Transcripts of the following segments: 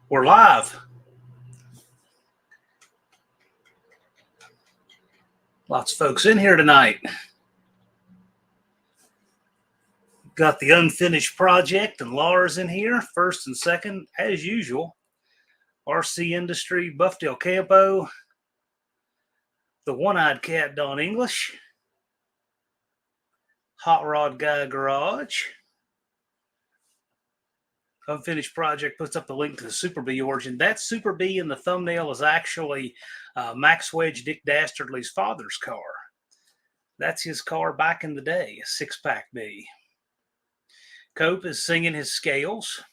We're live. Lots of folks in here tonight. Got the unfinished project and Laura's in here, first and second, as usual. RC Industry, Buff Del Campo, the One-Eyed Cat, Don English, Hot Rod Guy Garage. Unfinished project puts up the link to the Super B origin. That Super B in the thumbnail is actually Max Wedge Dick Dastardly's father's car. That's his car back in the day, a 6-pack B. Cope is singing his scales.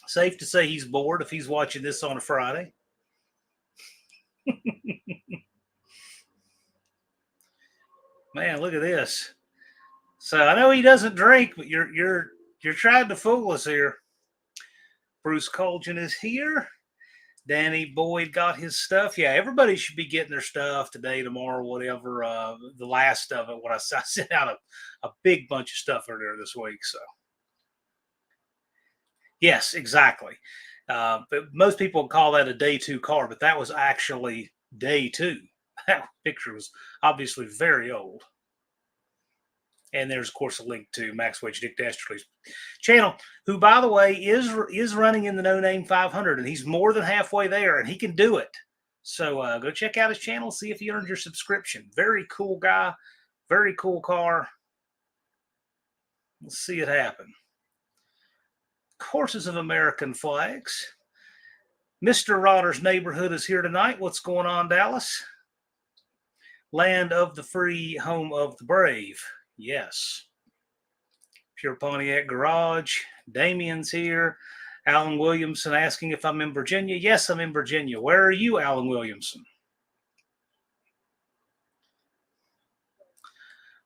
Safe to say he's bored if he's watching this on a Friday. Man, look at this. So I know he doesn't drink, but you're trying to fool us here. Bruce Colgan is here. Danny Boyd got his stuff. Yeah, everybody should be getting their stuff today, tomorrow, whatever. The last of it, I sent out a big bunch of stuff earlier this week. So, yes, exactly. But most people call that a day 2 car, but that was actually day 2. That picture was obviously very old. And there's, of course, a link to Max Wedge Dick Dastardly's channel, who, by the way, is running in the No Name 500, and he's more than halfway there, and he can do it. So go check out his channel, see if he earned your subscription. Very cool guy, very cool car. Let's see it happen. Courses of American flags. Mr. Rodder's neighborhood is here tonight. What's going on, Dallas? Land of the free, home of the brave. Yes. Pure Pontiac Garage. Damien's here. Alan Williamson asking if I'm in Virginia. Yes, I'm in Virginia. Where are you, Alan Williamson?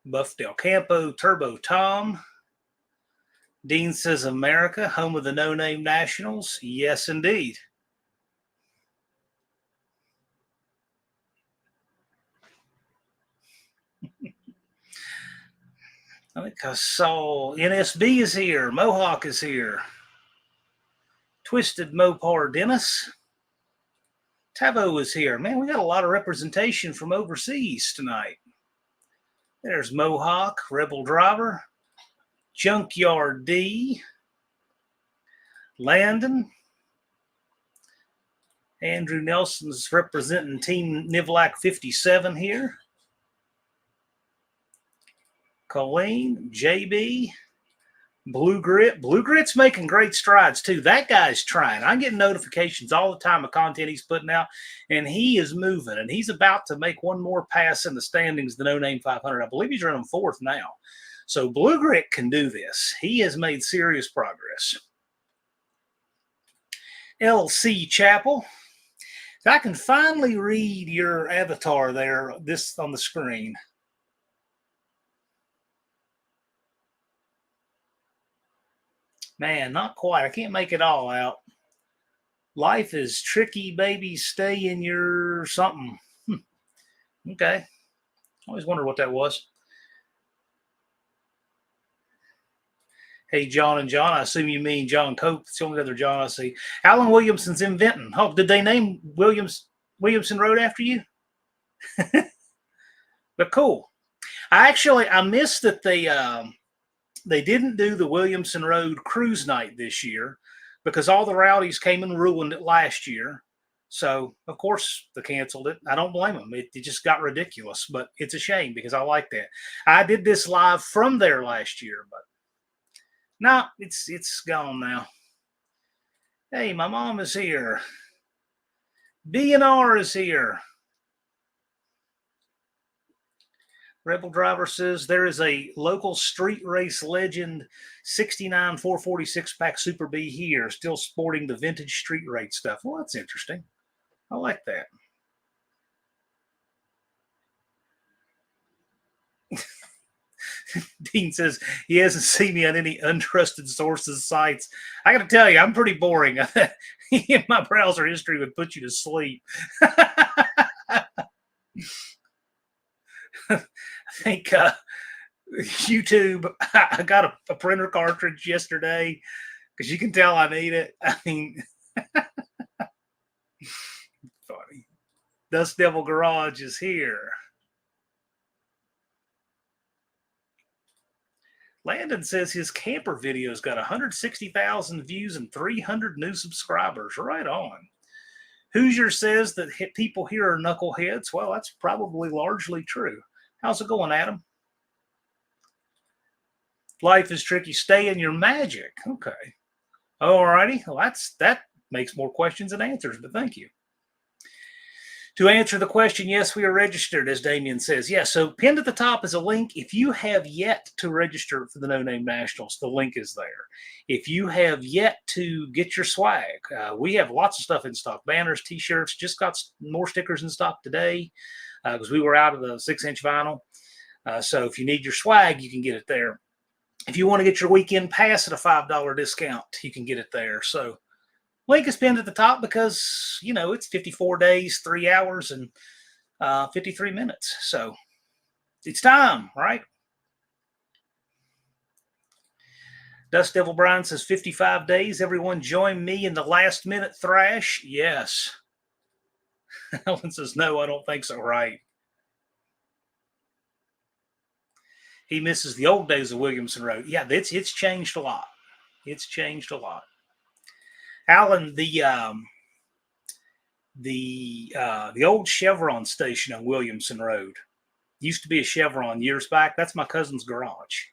Buff Del Campo, Turbo Tom. Dean says America, home of the No Name Nationals. Yes, indeed. I think I saw NSB is here. Mohawk is here. Twisted Mopar Dennis. Tavo is here. Man, we got a lot of representation from overseas tonight. There's Mohawk, Rebel Driver, Junkyard D, Landon. Andrew Nelson's representing Team Nivlac 57 here. Colleen, JB, Blue Grit. Blue Grit's making great strides too. That guy's trying. I'm getting notifications all the time of content he's putting out, and he is moving, and he's about to make one more pass in the standings, the No Name 500. I believe he's running 4th now. So Blue Grit can do this. He has made serious progress. LC Chapel. If I can finally read your avatar there, this on the screen. Man, not quite. I can't make it all out. Life is tricky, baby. Stay in your something. Okay. Always wondered what that was. Hey, John and John. I assume you mean John Cope. It's the only other John I see. Alan Williamson's in Vinton. Oh, did they name Williamson Road after you? But cool. I missed that they didn't do the Williamson Road cruise night this year because all the rowdies came and ruined it last year. So, of course, they canceled it. I don't blame them. It just got ridiculous, but it's a shame because I like that. I did this live from there last year, but no, it's gone now. Hey, my mom is here. B&R is here. Rebel Driver says there is a local street race legend 69 446 pack Super B here, still sporting the vintage street race stuff. Well, that's interesting. I like that. Dean says he hasn't seen me on any untrusted sources sites. I got to tell you, I'm pretty boring. My browser history would put you to sleep. I think YouTube, I got a printer cartridge yesterday. because you can tell I need it. I mean, funny. Dust Devil Garage is here. Landon says his camper video's got 160,000 views and 300 new subscribers. Right on. Hoosier says that people here are knuckleheads. Well, that's probably largely true. How's it going, Adam? Life is tricky. Stay in your magic. Okay. All righty. Well, that makes more questions than answers, but thank you. To answer the question, yes, we are registered, as Damien says. Yes, so pinned at the top is a link. If you have yet to register for the No Name Nationals, the link is there. If you have yet to get your swag, we have lots of stuff in stock. Banners, T-shirts, just got more stickers in stock today because we were out of the 6-inch vinyl. So if you need your swag, you can get it there. If you want to get your weekend pass at a $5 discount, you can get it there. So link is pinned at the top because, you know, it's 54 days, 3 hours, and 53 minutes. So it's time, right? Dust Devil Brian says 55 days. Everyone join me in the last minute thrash. Yes. Ellen says, no, I don't think so. Right. He misses the old days of Williamson Road. Yeah, it's changed a lot. It's changed a lot. Alan, the old Chevron station on Williamson Road used to be a Chevron years back. That's my cousin's garage.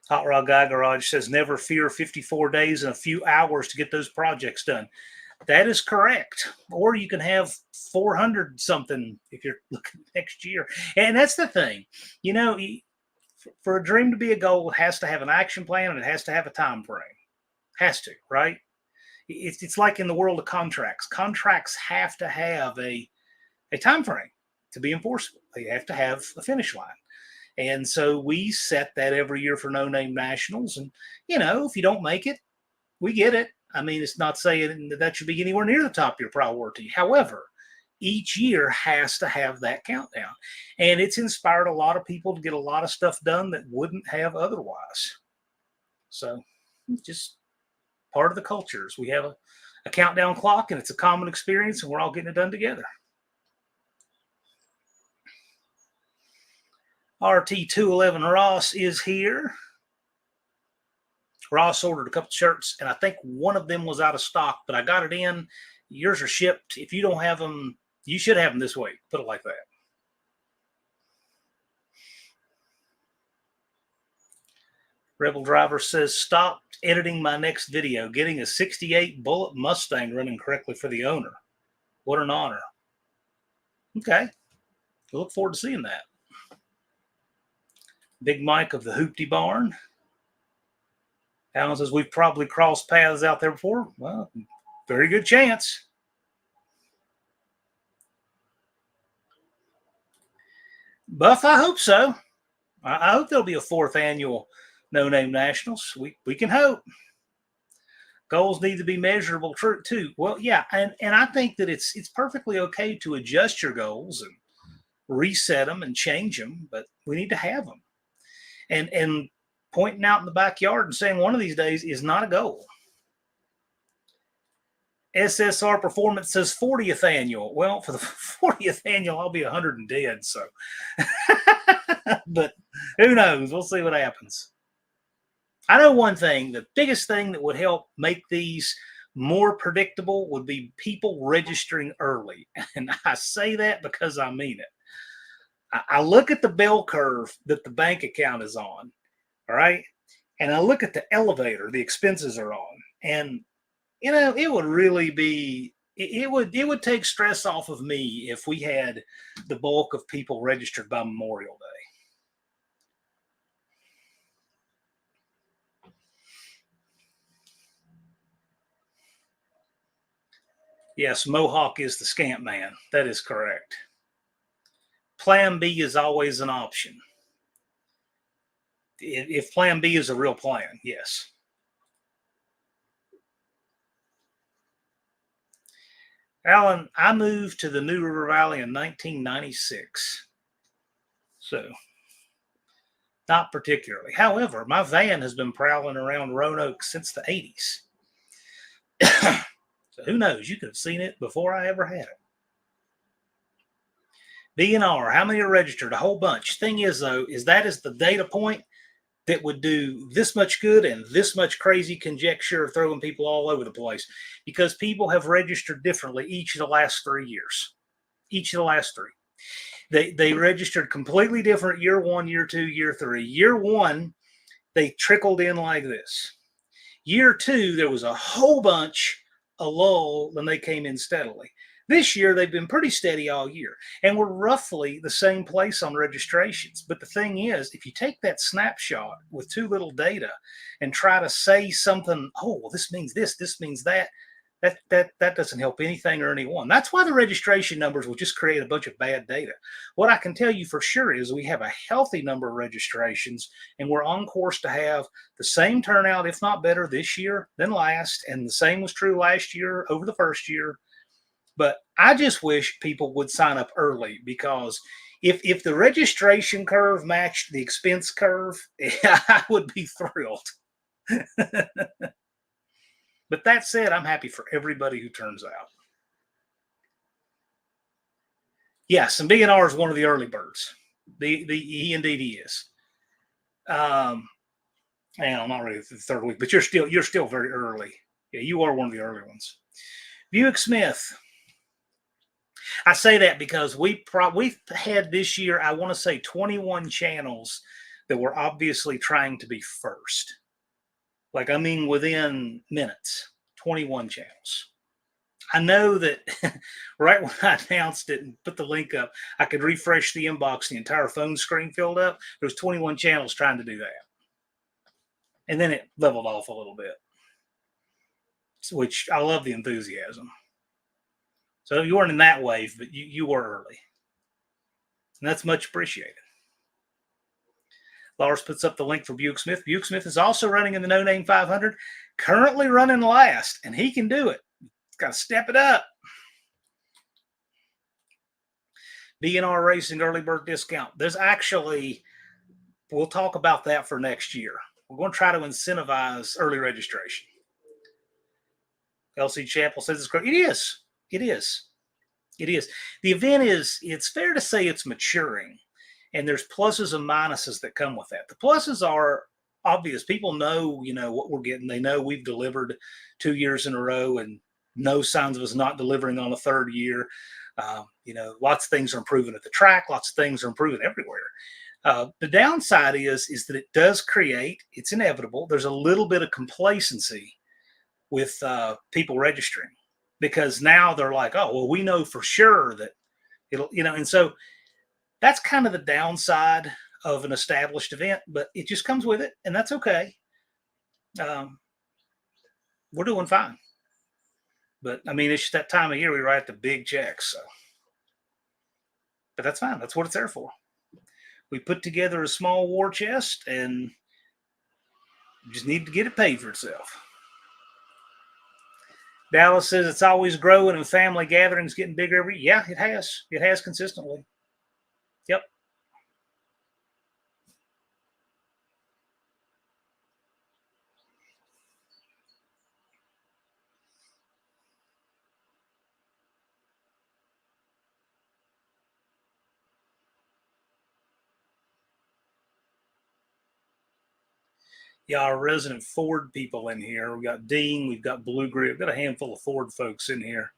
Hot Rod Guy Garage says, never fear 54 days and a few hours to get those projects done. That is correct. Or you can have 400 something if you're looking next year. And that's the thing. You know, for a dream to be a goal, it has to have an action plan and it has to have a time frame. Has to, right? It's like in the world of contracts. Contracts have to have a time frame to be enforceable. They have to have a finish line. And so we set that every year for No Name Nationals. And, you know, if you don't make it, we get it. I mean, it's not saying that should be anywhere near the top of your priority. However, each year has to have that countdown. And it's inspired a lot of people to get a lot of stuff done that wouldn't have otherwise. So just part of the cultures. We have a countdown clock, and it's a common experience, and we're all getting it done together. RT211 Ross is here. Ross ordered a couple shirts, and I think one of them was out of stock, but I got it in. Yours are shipped. If you don't have them, you should have them this week. Put it like that. Rebel Driver says, stop editing my next video. Getting a 68 Bullet Mustang running correctly for the owner. What an honor. Okay. I look forward to seeing that. Big Mike of the Hoopty Barn. Alan says, we've probably crossed paths out there before. Well, very good chance. Buff, I hope so. I hope there'll be a 4th annual No Name Nationals. We can hope. Goals need to be measurable too. Well, yeah, and I think that it's perfectly okay to adjust your goals and reset them and change them, but we need to have them. And pointing out in the backyard and saying one of these days is not a goal. SSR Performance says 40th annual. Well, for the 40th annual, I'll be 100 and dead. So, but who knows? We'll see what happens. I know one thing. The biggest thing that would help make these more predictable would be people registering early. And I say that because I mean it. I look at the bell curve that the bank account is on, all right? And I look at the elevator the expenses are on. And, you know, it would really be, it would take stress off of me if we had the bulk of people registered by Memorial Day. Yes, Mohawk is the scamp man. That is correct. Plan B is always an option. If Plan B is a real plan, yes. Alan, I moved to the New River Valley in 1996. So, not particularly. However, my van has been prowling around Roanoke since the 80s. So who knows? You could have seen it before I ever had it. DNR, how many are registered? A whole bunch. Thing is, though, is that is the data point that would do this much good and this much crazy conjecture, throwing people all over the place, because people have registered differently each of the last 3 years. Each of the last three. They registered completely different year 1, year 2, year 3. Year 1, they trickled in like this. Year 2, there was a whole bunch, a lull, then they came in steadily. This year, they've been pretty steady all year, and we're roughly the same place on registrations. But the thing is, if you take that snapshot with too little data and try to say something, oh, well, this means this means that, that doesn't help anything or anyone. That's why the registration numbers will just create a bunch of bad data. What I can tell you for sure is we have a healthy number of registrations, and we're on course to have the same turnout, if not better, this year than last. And the same was true last year over the first year. But I just wish people would sign up early, because if the registration curve matched the expense curve, I would be thrilled. But that said, I'm happy for everybody who turns out. Yes, and BNR is one of the early birds. He indeed he is. And I'm not ready for the third week, but you're still very early. Yeah, you are one of the early ones. Buick Smith. I say that because we've had this year, I want to say 21 channels that were obviously trying to be first. Like, I mean, within minutes, 21 channels. I know that right when I announced it and put the link up, I could refresh the inbox, the entire phone screen filled up. There was 21 channels trying to do that. And then it leveled off a little bit, which I love the enthusiasm. So you weren't in that wave, but you were early. And that's much appreciated. Lars puts up the link for Buick Smith. Buick Smith is also running in the No Name 500, currently running last, and he can do it. He's got to step it up. BNR Racing early bird discount. There's actually, we'll talk about that for next year. We're going to try to incentivize early registration. LC Chapel says it's great. It is. It is. It is. The event is, it's fair to say it's maturing, and there's pluses and minuses that come with that. The pluses are obvious. People know, what we're getting. They know we've delivered 2 years in a row and no signs of us not delivering on a third year. Lots of things are improving at the track. Lots of things are improving everywhere. The downside is that it does create, it's inevitable, there's a little bit of complacency with people registering, because now they're like, oh, well, we know for sure that it'll, and so that's kind of the downside of an established event, but it just comes with it, and that's okay. We're doing fine. But I mean, it's just that time of year we write the big checks. So, but that's fine. That's what it's there for. We put together a small war chest, and you just need to get it paid for itself. Dallas says it's always growing and family gatherings getting bigger every year. Yeah, it has. It has consistently. Yep. Yeah, our resident Ford people in here. We've got Dean, we've got Blue Grip, we've got a handful of Ford folks in here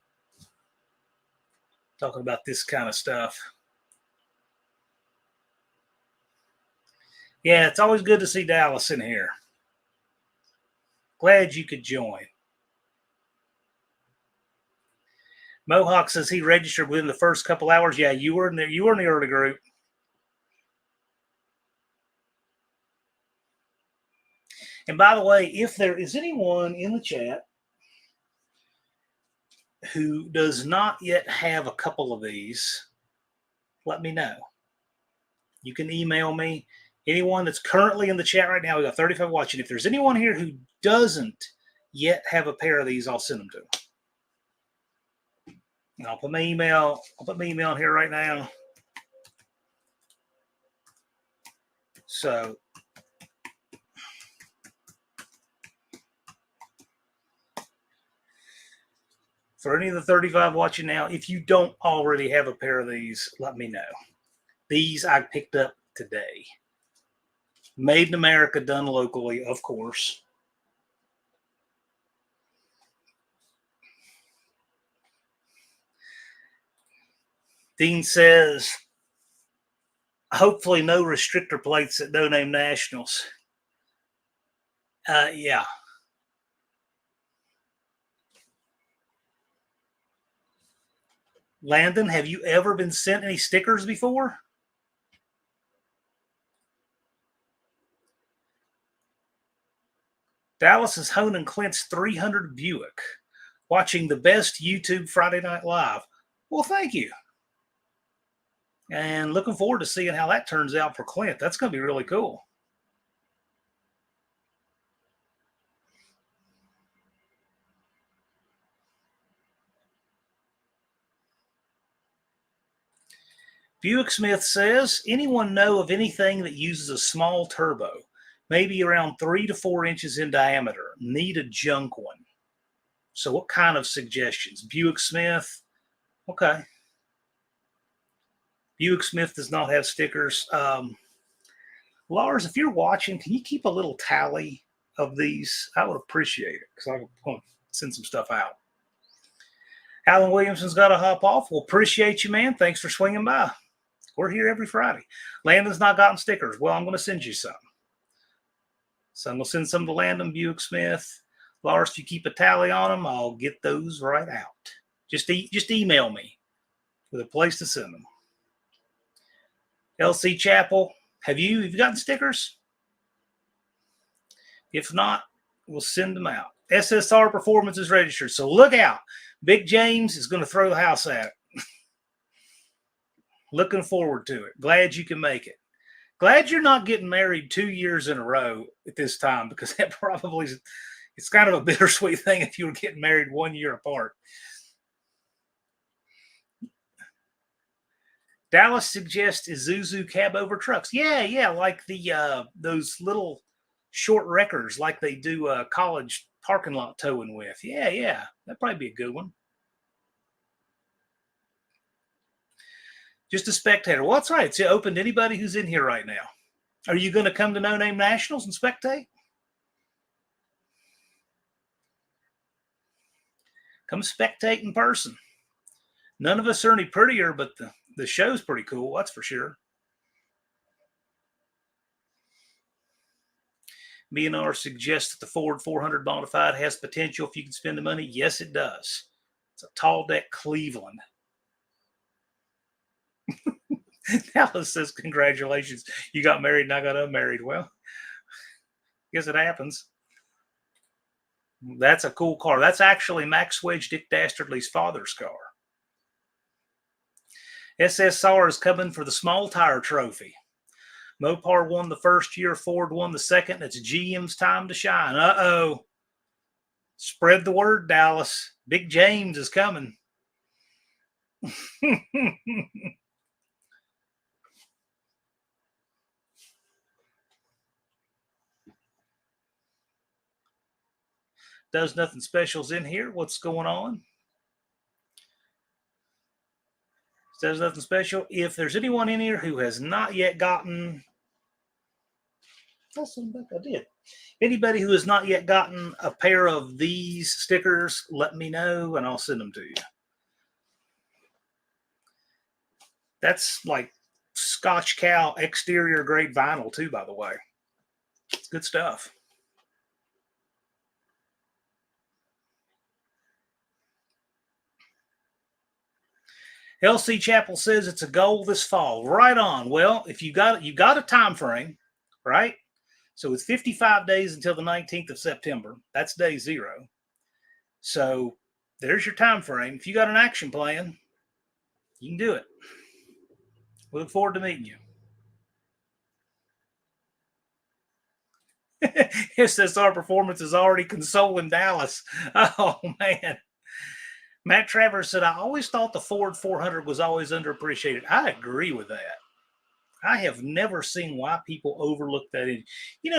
talking about this kind of stuff. Yeah, it's always good to see Dallas in here. Glad you could join. Mohawk says he registered within the first couple hours. Yeah, you were in there. You were in the early group. And by the way, if there is anyone in the chat who does not yet have a couple of these, let me know. You can email me. Anyone that's currently in the chat right now, we got 35 watching. If there's anyone here who doesn't yet have a pair of these, I'll send them to them. I'll put my email. I'll put my email in here right now. So for any of the 35 watching now, if you don't already have a pair of these, let me know. These I picked up today. Made in America, done locally, of course. Dean says, hopefully no restrictor plates at No Name Nationals. Yeah. Landon, have you ever been sent any stickers before? Dallas is honing Clint's 300 Buick, watching the best YouTube Friday Night Live. Well, thank you. And looking forward to seeing how that turns out for Clint. That's going to be really cool. Buick Smith says, anyone know of anything that uses a small turbo, maybe around 3 to 4 inches in diameter? Need a junk one. So what kind of suggestions? Buick Smith. Okay. Buick Smith does not have stickers. Lars, if you're watching, can you keep a little tally of these? I would appreciate it because I'm going to send some stuff out. Alan Williamson's got to hop off. We'll appreciate you, man. Thanks for swinging by. We're here every Friday. Landon's not gotten stickers. Well, I'm going to send you some. So I'm going to send some to Landon, Buick Smith. Lars, if you keep a tally on them, I'll get those right out. Just email me with a place to send them. LC Chapel, have you gotten stickers? If not, we'll send them out. SSR Performance is registered, so look out. Big James is going to throw the house at it. Looking forward to it. Glad you can make it. Glad you're not getting married 2 years in a row at this time, because that probably is, it's kind of a bittersweet thing if you were getting married 1 year apart. Dallas suggests Isuzu cab over trucks. Yeah, like the those little short wreckers, like they do college parking lot towing with. Yeah, that'd probably be a good one. Just a spectator. Well, that's right. It's open to anybody who's in here right now. Are you going to come to No Name Nationals and spectate? Come spectate in person. None of us are any prettier, but the show's pretty cool. That's for sure. B&R suggests that the Ford 400 modified has potential if you can spend the money. Yes, it does. It's a tall deck Cleveland. Dallas says, congratulations. You got married and I got unmarried. Well, I guess it happens. That's a cool car. That's actually Max Wedge, Dick Dastardly's father's car. SSR is coming for the small tire trophy. Mopar won the first year, Ford won the second. It's GM's time to shine. Uh-oh. Spread the word, Dallas. Big James is coming. Does Nothing Special's in here. What's going on? Does Nothing Special. If there's anyone in here who has not yet gotten, I did. Anybody who has not yet gotten a pair of these stickers, let me know and I'll send them to you. That's like Scotch Cow exterior grade vinyl too, by the way. It's good stuff. LC Chapel says it's a goal this fall. Right on. Well, if you got a time frame, right? So it's 55 days until the 19th of September. That's day 0. So there's your time frame. If you got an action plan, you can do it. We look forward to meeting you. SSR Performance is already consoling Dallas. Oh, man. Matt Travers said, I always thought the Ford 400 was always underappreciated. I agree with that. I have never seen why people overlook that.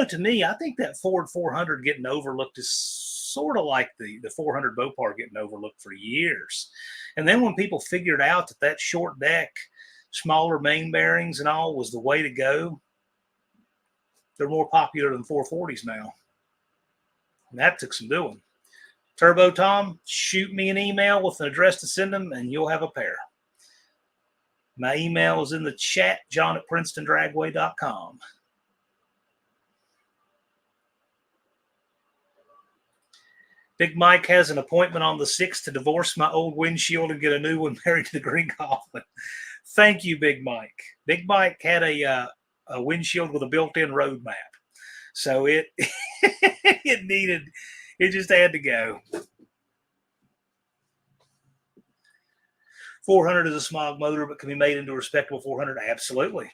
To me, I think that Ford 400 getting overlooked is sort of like the 400 Mopar getting overlooked for years. And then when people figured out that short deck, smaller main bearings and all was the way to go, they're more popular than 440s now. And that took some doing. Turbo Tom, shoot me an email with an address to send them, and you'll have a pair. My email is in the chat, john@princetondragway.com. Big Mike has an appointment on the 6th to divorce my old windshield and get a new one married to the Green Goblin. Thank you, Big Mike. Big Mike had a windshield with a built-in road map. So it just had to go. 400 is a smog motor, but can be made into a respectable 400. Absolutely.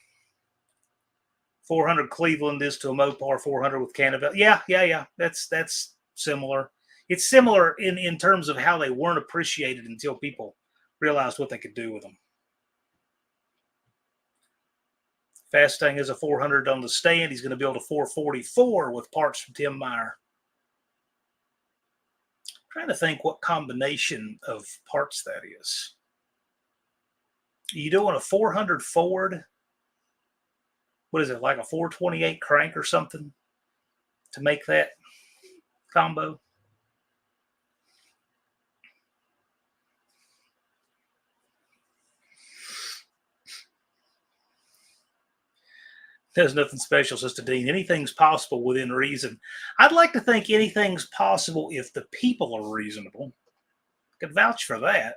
400 Cleveland is to a Mopar 400 with Canada. Yeah. That's similar. It's similar in terms of how they weren't appreciated until people realized what they could do with them. Fastang is a 400 on the stand. He's going to build a 444 with parts from Tim Meyer. I'm trying to think what combination of parts that is. Are you doing a 400 Ford? What is it, like a 428 crank or something to make that combo? There's nothing special, Sister Dean. Anything's possible within reason. I'd like to think anything's possible if the people are reasonable. I could vouch for that.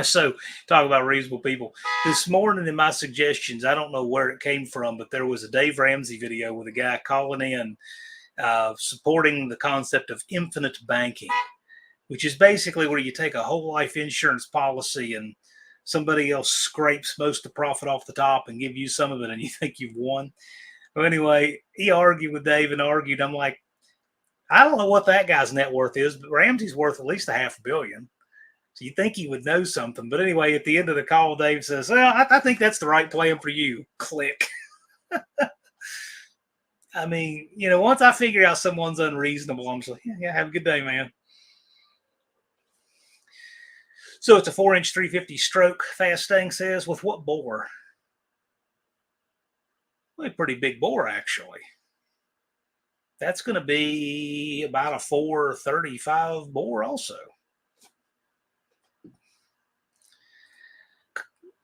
So, talk about reasonable people. This morning in my suggestions, I don't know where it came from, but there was a Dave Ramsey video with a guy calling in supporting the concept of infinite banking, which is basically where you take a whole life insurance policy and somebody else scrapes most of the profit off the top and give you some of it and you think you've won. Well, anyway, he argued with Dave and argued. I'm like, I don't know what that guy's net worth is, but Ramsey's worth at least $500 million. So you think he would know something. But anyway, at the end of the call, Dave says, well, I think that's the right plan for you. Click. I mean, once I figure out someone's unreasonable, I'm just like, yeah, have a good day, man. So it's a 4-inch 350 stroke, Fastang says. With what bore? Well, a pretty big bore, actually. That's going to be about a 435 bore also.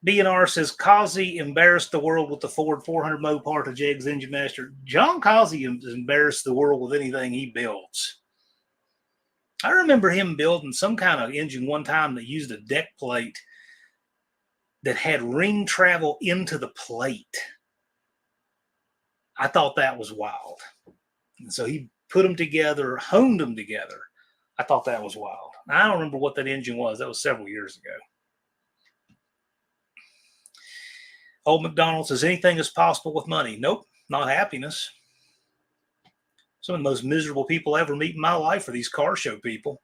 BNR says, Causey embarrassed the world with the Ford 400 Mopar to Jeg's Engine Master. John Causey embarrassed the world with anything he builds. I remember him building some kind of engine one time that used a deck plate that had ring travel into the plate. I thought that was wild. And so he put them together, honed them together. I thought that was wild. I don't remember what that engine was. That was several years ago. Old McDonald says, anything is possible with money. Nope, not happiness. Some of the most miserable people I ever meet in my life are these car show people.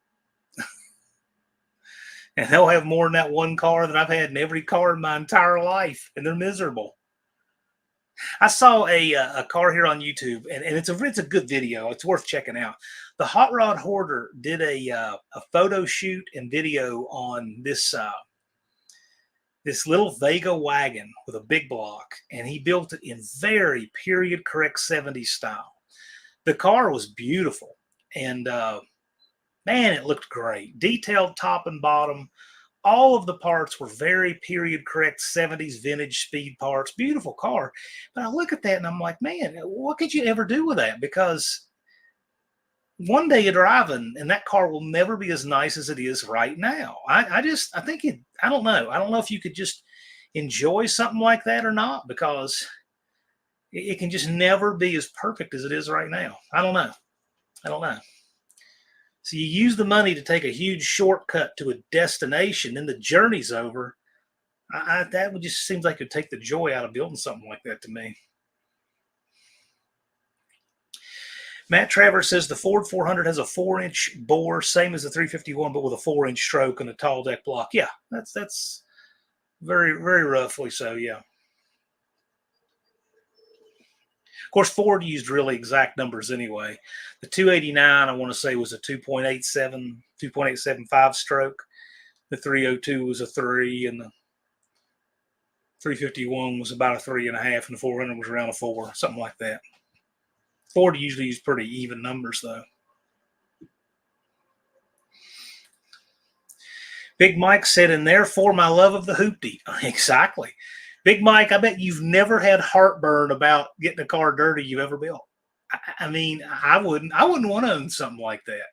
And they'll have more than that one car that I've had in every car in my entire life, and they're miserable. I saw a car here on YouTube, and it's a good video. It's worth checking out. The Hot Rod Hoarder did a photo shoot and video on this little Vega wagon with a big block, and he built it in very period correct 70s style. The car was beautiful, and man, it looked great. Detailed top and bottom. All of the parts were very period correct 70s vintage speed parts. Beautiful car. But I look at that and I'm like, man, what could you ever do with that? Because one day you're driving and that car will never be as nice as it is right now. I don't know. I don't know if you could just enjoy something like that or not, because it can just never be as perfect as it is right now. I don't know. So you use the money to take a huge shortcut to a destination, then the journey's over. That would just seems like it would take the joy out of building something like that to me. Matt Travers says the Ford 400 has a 4-inch bore, same as the 351, but with a 4-inch stroke and a tall deck block. Yeah, that's very, very roughly so, yeah. Of course, Ford used really exact numbers anyway. The 289, I want to say, was a 2.875 stroke. The 302 was a 3, and the 351 was about a 3.5, and the 400 was around a 4, something like that. Ford usually used pretty even numbers, though. Big Mike said, and therefore my love of the hoopty. Exactly. Big Mike, I bet you've never had heartburn about getting a car dirty you ever built. I mean, I wouldn't want to own something like that.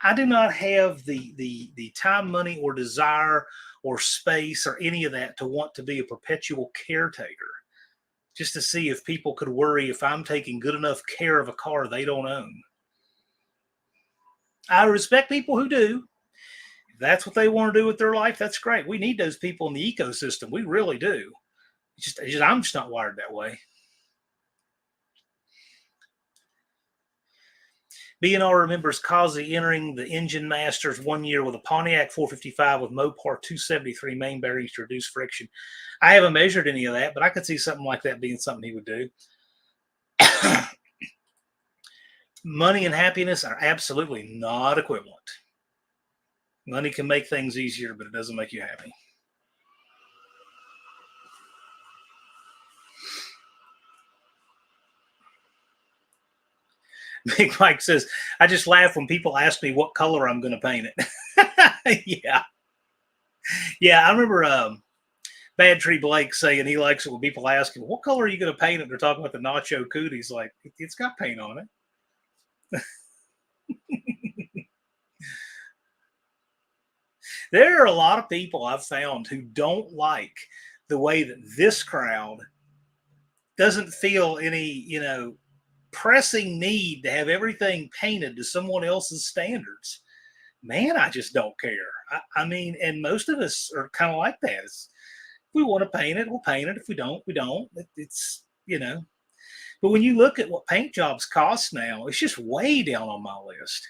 I do not have the time, money, or desire or space or any of that to want to be a perpetual caretaker just to see if people could worry if I'm taking good enough care of a car they don't own. I respect people who do. If that's what they want to do with their life, that's great. We need those people in the ecosystem. We really do. I'm just not wired that way. B&R remembers Kazi entering the Engine Masters one year with a Pontiac 455 with Mopar 273 main bearings to reduce friction. I haven't measured any of that, but I could see something like that being something he would do. Money and happiness are absolutely not equivalent. Money can make things easier, but it doesn't make you happy. Big Mike says, I just laugh when people ask me what color I'm going to paint it. Yeah. Yeah, I remember Bad Tree Blake saying he likes it when people ask him, what color are you going to paint it? They're talking about the Nacho Coot. He's like, it's got paint on it. There are a lot of people I've found who don't like the way that this crowd doesn't feel any, pressing need to have everything painted to someone else's standards. Man, I just don't care. I mean, and most of us are kind of like that. If we want to paint it, we'll paint it. If we don't, we don't. It's. But when you look at what paint jobs cost now, it's just way down on my list.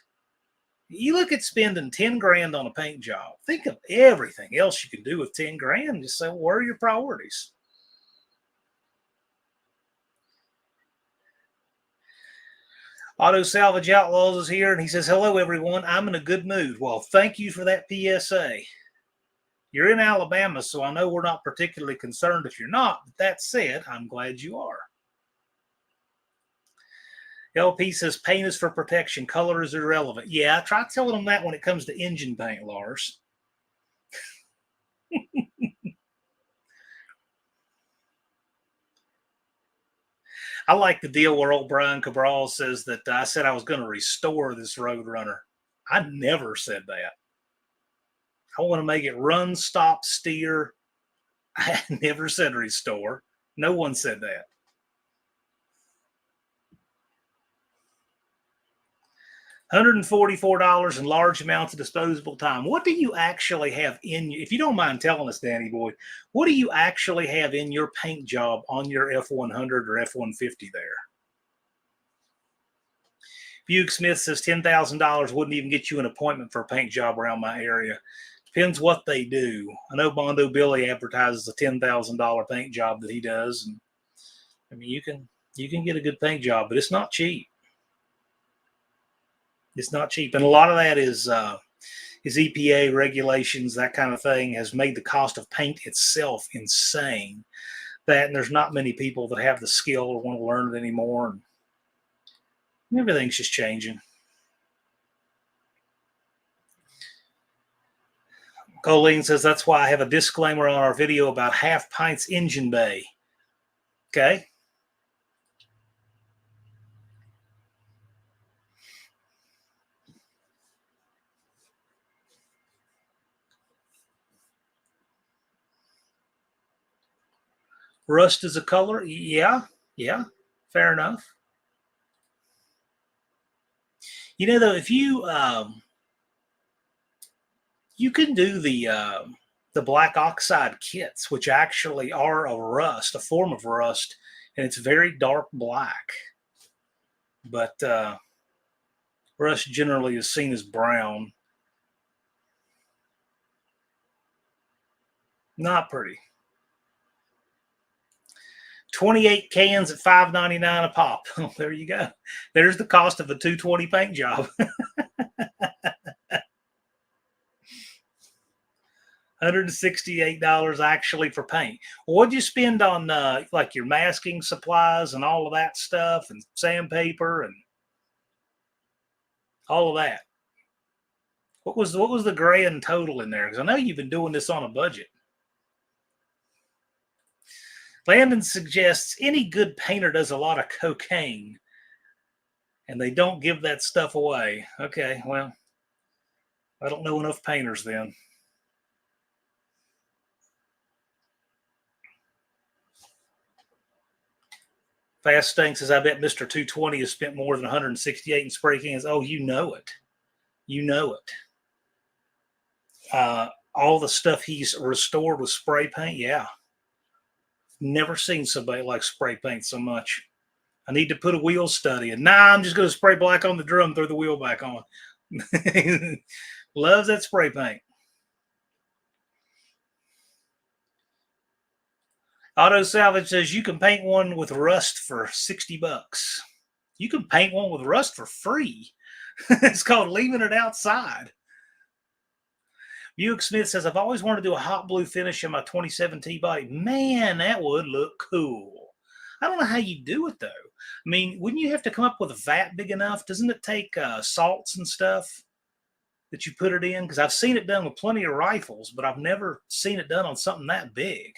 You look at spending 10 grand on a paint job. Think of everything else you can do with 10 grand. Just say, well, where are your priorities? Auto Salvage Outlaws is here, and he says, hello, everyone. I'm in a good mood. Well, thank you for that PSA. You're in Alabama, so I know we're not particularly concerned if you're not. But that said, I'm glad you are. LP says, paint is for protection. Color is irrelevant. Yeah, I try telling them that when it comes to engine paint, Lars. I like the deal where old Brian Cabral says that I said I was going to restore this Roadrunner. I never said that. I want to make it run, stop, steer. I never said restore. No one said that. $144 in large amounts of disposable time. What do you actually have in you? If you don't mind telling us, Danny boy, what do you actually have in your paint job on your F100 or F150 there? Buick Smith says $10,000 wouldn't even get you an appointment for a paint job around my area. Depends what they do. I know Bondo Billy advertises a $10,000 paint job that he does, and I mean you can get a good paint job, but it's not cheap. It's not cheap, and a lot of that is EPA regulations, that kind of thing, has made the cost of paint itself insane. That, and there's not many people that have the skill or want to learn it anymore, and everything's just changing. Colleen says that's why I have a disclaimer on our video about half pints engine bay. Okay. Rust is a color? Yeah, fair enough. Though, if you you can do the black oxide kits, which actually are a form of rust, and it's very dark black. but rust generally is seen as brown. Not pretty. 28 cans at $5.99 a pop. There you go. There's the cost of a 220 paint job. $168 actually for paint. Well, what'd you spend on like your masking supplies and all of that stuff, and sandpaper and all of that? What was the grand total in there? Because I know you've been doing this on a budget. Landon suggests any good painter does a lot of cocaine, and they don't give that stuff away. Okay, well, I don't know enough painters then. Fast Stank says, I bet Mr. 220 has spent more than 168 in spray cans. Oh, you know it. You know it. All the stuff he's restored with spray paint, yeah. Never seen somebody like spray paint so much. I need to put a wheel study in. Nah, I'm just going to spray black on the drum, throw the wheel back on. Loves that spray paint. Auto Salvage says you can paint one with rust for $60. You can paint one with rust for free. It's called leaving it outside. Buick Smith says, I've always wanted to do a hot blue finish in my 27 T-body. Man, that would look cool. I don't know how you do it, though. I mean, wouldn't you have to come up with a vat big enough? Doesn't it take salts and stuff that you put it in? Because I've seen it done with plenty of rifles, but I've never seen it done on something that big.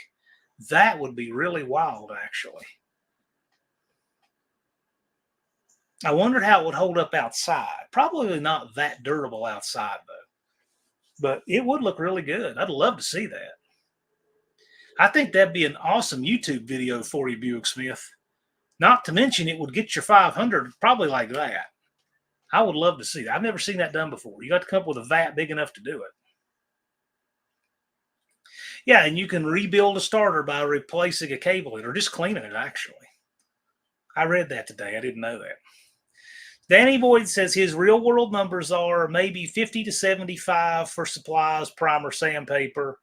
That would be really wild, actually. I wondered how it would hold up outside. Probably not that durable outside, though. But it would look really good. I'd love to see that. I think that'd be an awesome YouTube video for you, Buick Smith. Not to mention it would get your 500 probably like that. I would love to see that. I've never seen that done before. You got to come up with a vat big enough to do it. Yeah, and you can rebuild a starter by replacing a cable in or just cleaning it, actually. I read that today. I didn't know that. Danny Boyd says his real world numbers are maybe 50 to 75 for supplies, primer, sandpaper.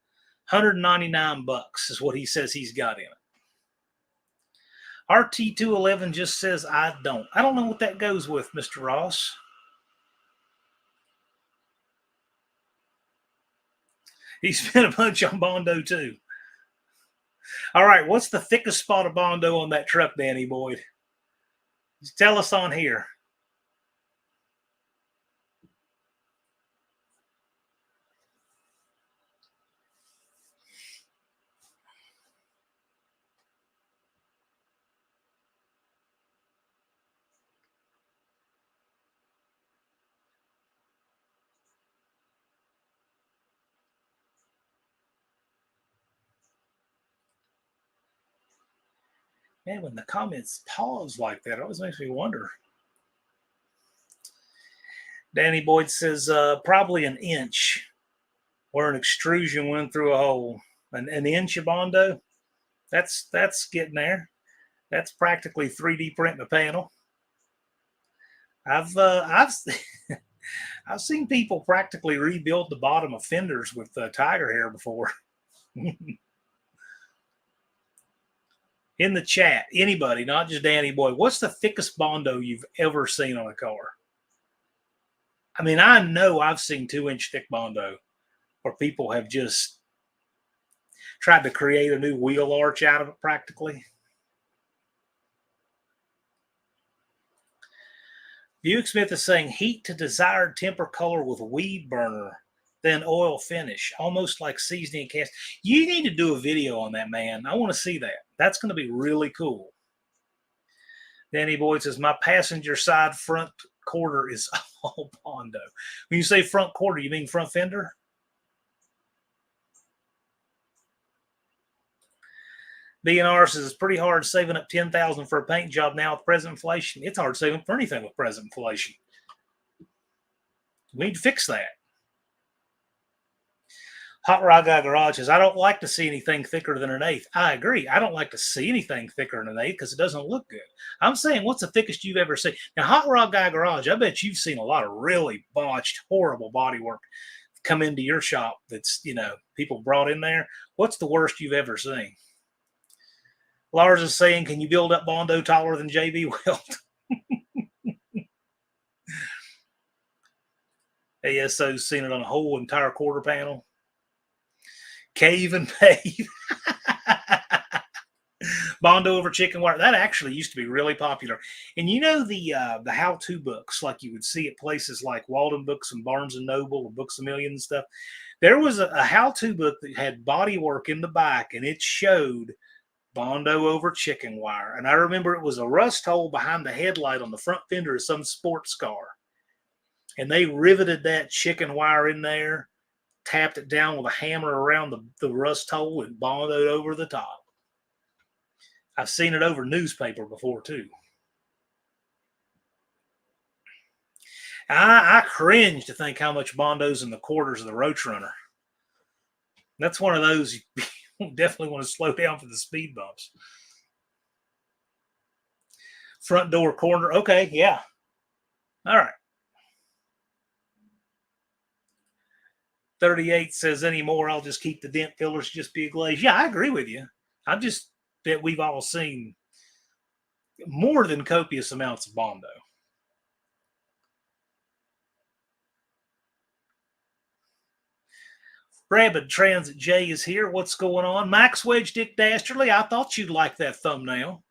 $199 is what he says he's got in it. RT211 just says, I don't know what that goes with, Mr. Ross. He spent a bunch on Bondo, too. All right, what's the thickest spot of Bondo on that truck, Danny Boyd? Tell us on here. Man, when the comments pause like that, it always makes me wonder. Danny Boyd says probably an inch where an extrusion went through a hole. An inch of Bondo, that's getting there. That's practically 3D printing a panel. I've I've seen people practically rebuild the bottom of fenders with tiger hair before. In the chat, anybody, not just Danny Boy, what's the thickest Bondo you've ever seen on a car? I mean, I know I've seen 2-inch thick Bondo where people have just tried to create a new wheel arch out of it practically. Buick Smith is saying heat to desired temper color with weed burner, then oil finish, almost like seasoning cast. You need to do a video on that, man. I want to see that. That's going to be really cool. Danny Boyd says, my passenger side front quarter is all Bondo. When you say front quarter, you mean front fender? BNR says it's pretty hard saving up $10,000 for a paint job now with present inflation. It's hard saving for anything with present inflation. We need to fix that. Hot Rod Guy Garage says, I don't like to see anything thicker than an eighth. I agree. I don't like to see anything thicker than an eighth because it doesn't look good. I'm saying, what's the thickest you've ever seen? Now, Hot Rod Guy Garage, I bet you've seen a lot of really botched, horrible bodywork come into your shop that's, people brought in there. What's the worst you've ever seen? Lars is saying, can you build up Bondo taller than JB Weld? ASO's seen it on a whole entire quarter panel. Cave and pave. Bondo over chicken wire. That actually used to be really popular. And the how-to books like you would see at places like Walden Books and Barnes and Noble or Books A Million and stuff. There was a how-to book that had body work in the back, and it showed Bondo over chicken wire. And I remember it was a rust hole behind the headlight on the front fender of some sports car. And they riveted that chicken wire in there, tapped it down with a hammer around the rust hole, and bondoed over the top. I've seen it over newspaper before, too. I cringe to think how much bondo's in the quarters of the Roadrunner. That's one of those you definitely want to slow down for the speed bumps. Front door corner. Okay, yeah. All right. 38 says anymore, I'll just keep the dent fillers, just be a glaze. Yeah, I agree with you. I just bet we've all seen more than copious amounts of Bondo. Rabid Transit J is here. What's going on? Max Wedge Dick Dastardly, I thought you'd like that thumbnail.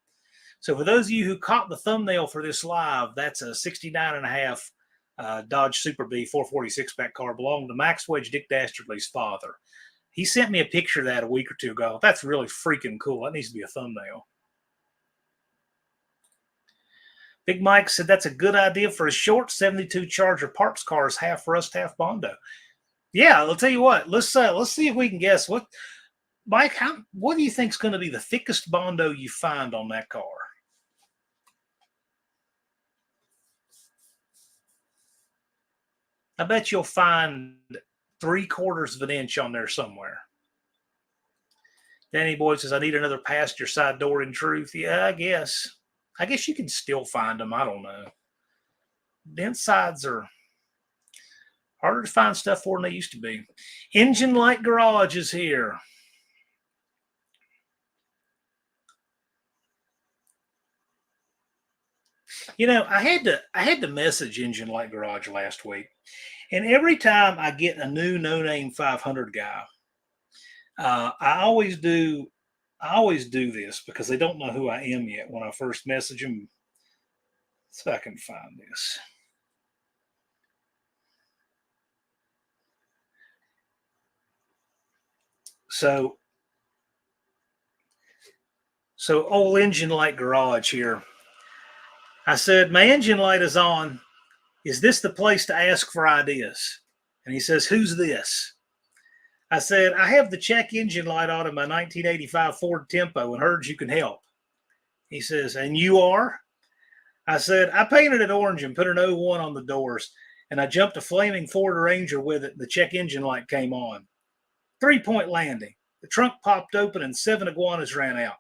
So for those of you who caught the thumbnail for this live, that's a 69.5 Dodge Super B 446 pack car belonged to Max Wedge Dick Dastardly's father. He sent me a picture of that a week or two ago. That's really freaking cool. That needs to be a thumbnail. Big Mike said that's a good idea for a short 72 Charger parts cars, half rust, half Bondo. Yeah, I'll tell you what. Let's see if we can guess what, Mike. What do you think is going to be the thickest Bondo you find on that car? I bet you'll find 3/4 of an inch on there somewhere. Danny Boy says, I need another passenger side door in truth. Yeah, I guess. I guess you can still find them. I don't know. Dent sides are harder to find stuff for than they used to be. Engine Light Garage is here. I had to message Engine Light Garage last week, and every time I get a new no-name 500 guy, I always do this because they don't know who I am yet when I first message them. So I can find this. So old Engine Light Garage here. I said, my engine light is on. Is this the place to ask for ideas? And he says, who's this? I said, I have the check engine light on in my 1985 Ford Tempo and heard you can help. He says, and you are? I said, I painted it orange and put an 01 on the doors, and I jumped a flaming Ford Ranger with it, and the check engine light came on. 3-point landing. The trunk popped open and 7 iguanas ran out.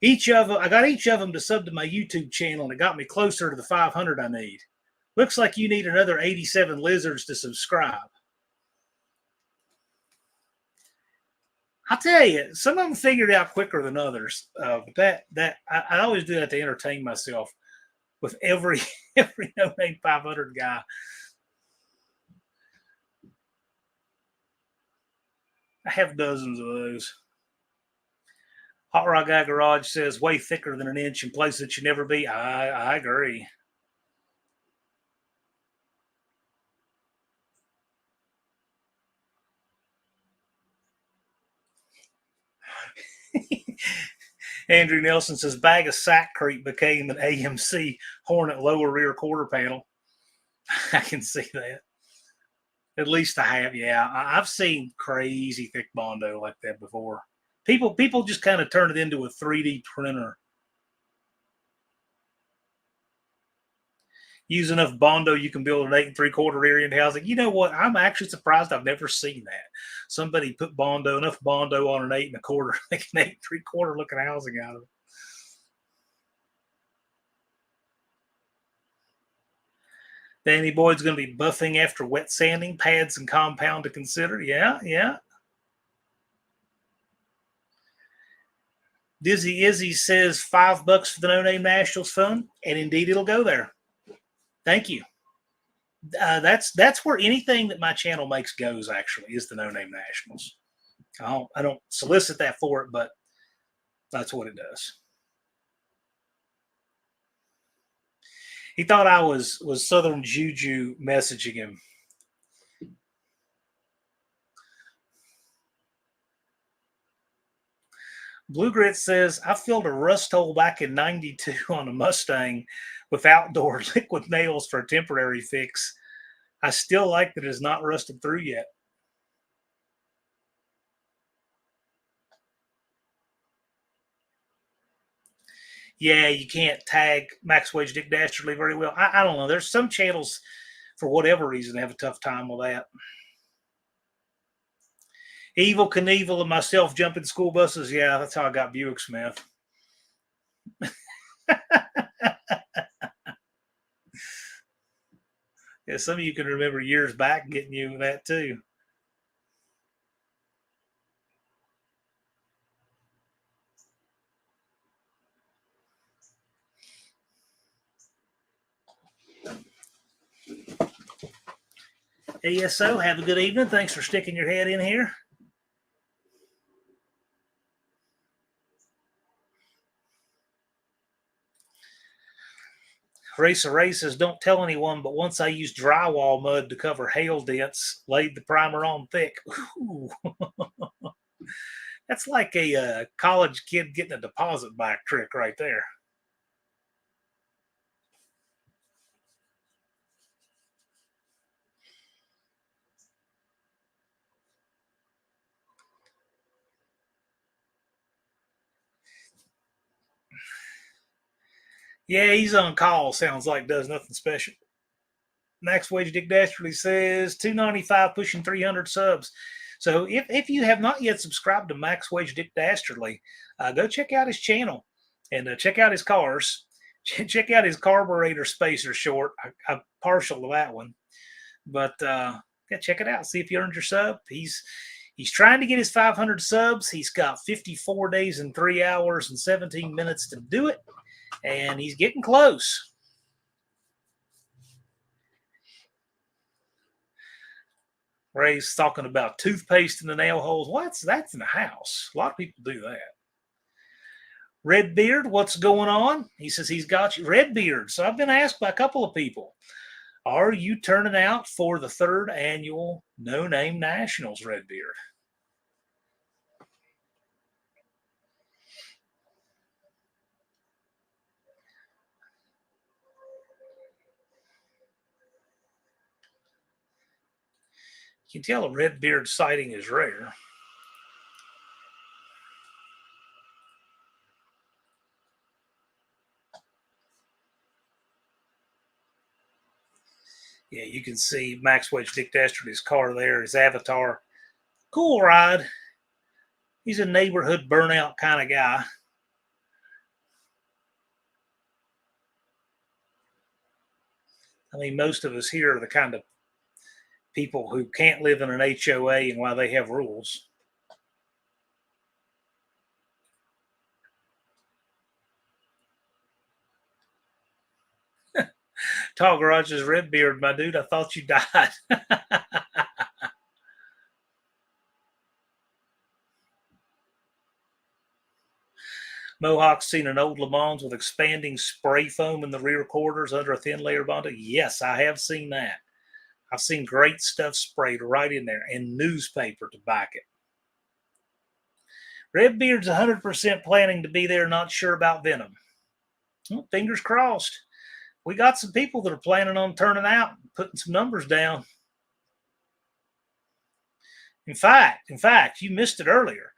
I got each of them to sub to my YouTube channel, and it got me closer to the 500 I need. Looks like you need another 87 lizards to subscribe. I'll tell you, some of them figured out quicker than others. But I always do that to entertain myself with every no-name 500 guy. I have dozens of those. Hot Rod Guy Garage says way thicker than an inch in places that should never be. I agree. Andrew Nelson says bag of Sackcrete became an AMC Hornet lower rear quarter panel. I can see that. At least I have. Yeah, I've seen crazy thick Bondo like that before. People just kind of turn it into a 3D printer. Use enough Bondo, you can build an 8 3/4 area housing. You know what? I'm actually surprised I've never seen that. Somebody put enough Bondo on an 8 1/4, make an 8 3/4 looking housing out of it. Danny Boyd's going to be buffing after wet sanding, pads and compound to consider. Yeah, yeah. Dizzy Izzy says $5 for the No Name Nationals Fund, and indeed it'll go there. Thank you. That's where anything that my channel makes goes. Actually, is the No Name Nationals. I don't solicit that for it, but that's what it does. He thought I was Southern Juju messaging him. Blue Grit says, I filled a rust hole back in 92 on a Mustang with outdoor liquid nails for a temporary fix. I still like that it is not rusted through yet. Yeah, you can't tag Max Wage Dick Dastardly very well. I don't know. There's some channels, for whatever reason, have a tough time with that. Evil Knievel and myself jumping school buses. Yeah, that's how I got Buick Smith. Yeah, some of you can remember years back getting you that too. ASO, have a good evening. Thanks for sticking your head in here. Racer says, don't tell anyone, but once I used drywall mud to cover hail dents, laid the primer on thick. That's like a college kid getting a deposit back trick right there. Yeah, he's on call. Sounds like does nothing special. Max Wage Dick Dastardly says 295 pushing 300 subs. So if you have not yet subscribed to Max Wage Dick Dastardly, go check out his channel and check out his cars. Check out his carburetor spacer short. I'm partial to that one, but yeah, check it out. See if you earned your sub. He's trying to get his 500 subs. He's got 54 days and 3 hours and 17 minutes to do it, and he's getting close. Ray's talking about toothpaste in the nail holes. That's in the house. A lot of people do that. Redbeard, what's going on? He says he's got you. Redbeard. So I've been asked by a couple of people, are you turning out for the 3rd annual No Name Nationals, Redbeard? You can tell a Redbeard sighting is rare. Yeah, you can see Max Wedge Dick Dastardly's car there, his avatar. Cool ride. He's a neighborhood burnout kind of guy. I mean, most of us here are the kind of people who can't live in an HOA and why they have rules. Tall Garage's Redbeard, my dude, I thought you died. Mohawk's seen an old Le Mans with expanding spray foam in the rear quarters under a thin layer of Bondo. Yes, I have seen that. I've seen great stuff sprayed right in there and newspaper to back it. Redbeard's 100% planning to be there, not sure about Venom. Well, fingers crossed. We got some people that are planning on turning out and putting some numbers down. In fact, you missed it earlier.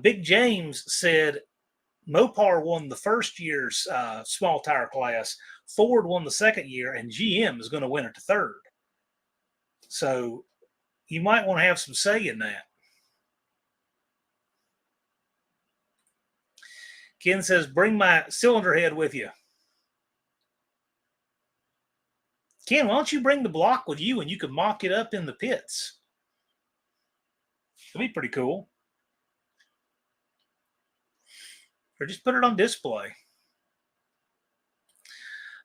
Big James said Mopar won the first year's small tire class Ford won the second year, and GM is going to win it the third. So you might want to have some say in that. Ken says, bring my cylinder head with you. Ken, why don't you bring the block with you and you can mock it up in the pits? That'd be pretty cool. Or just put it on display.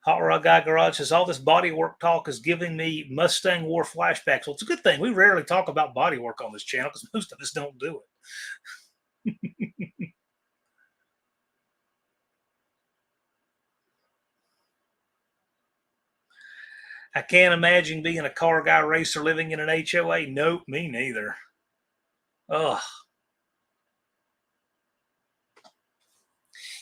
Hot Rod Guy Garage says, all this bodywork talk is giving me Mustang War flashbacks. Well, it's a good thing. We rarely talk about bodywork on this channel because most of us don't do it. I can't imagine being a car guy racer living in an HOA. Nope, me neither. Ugh.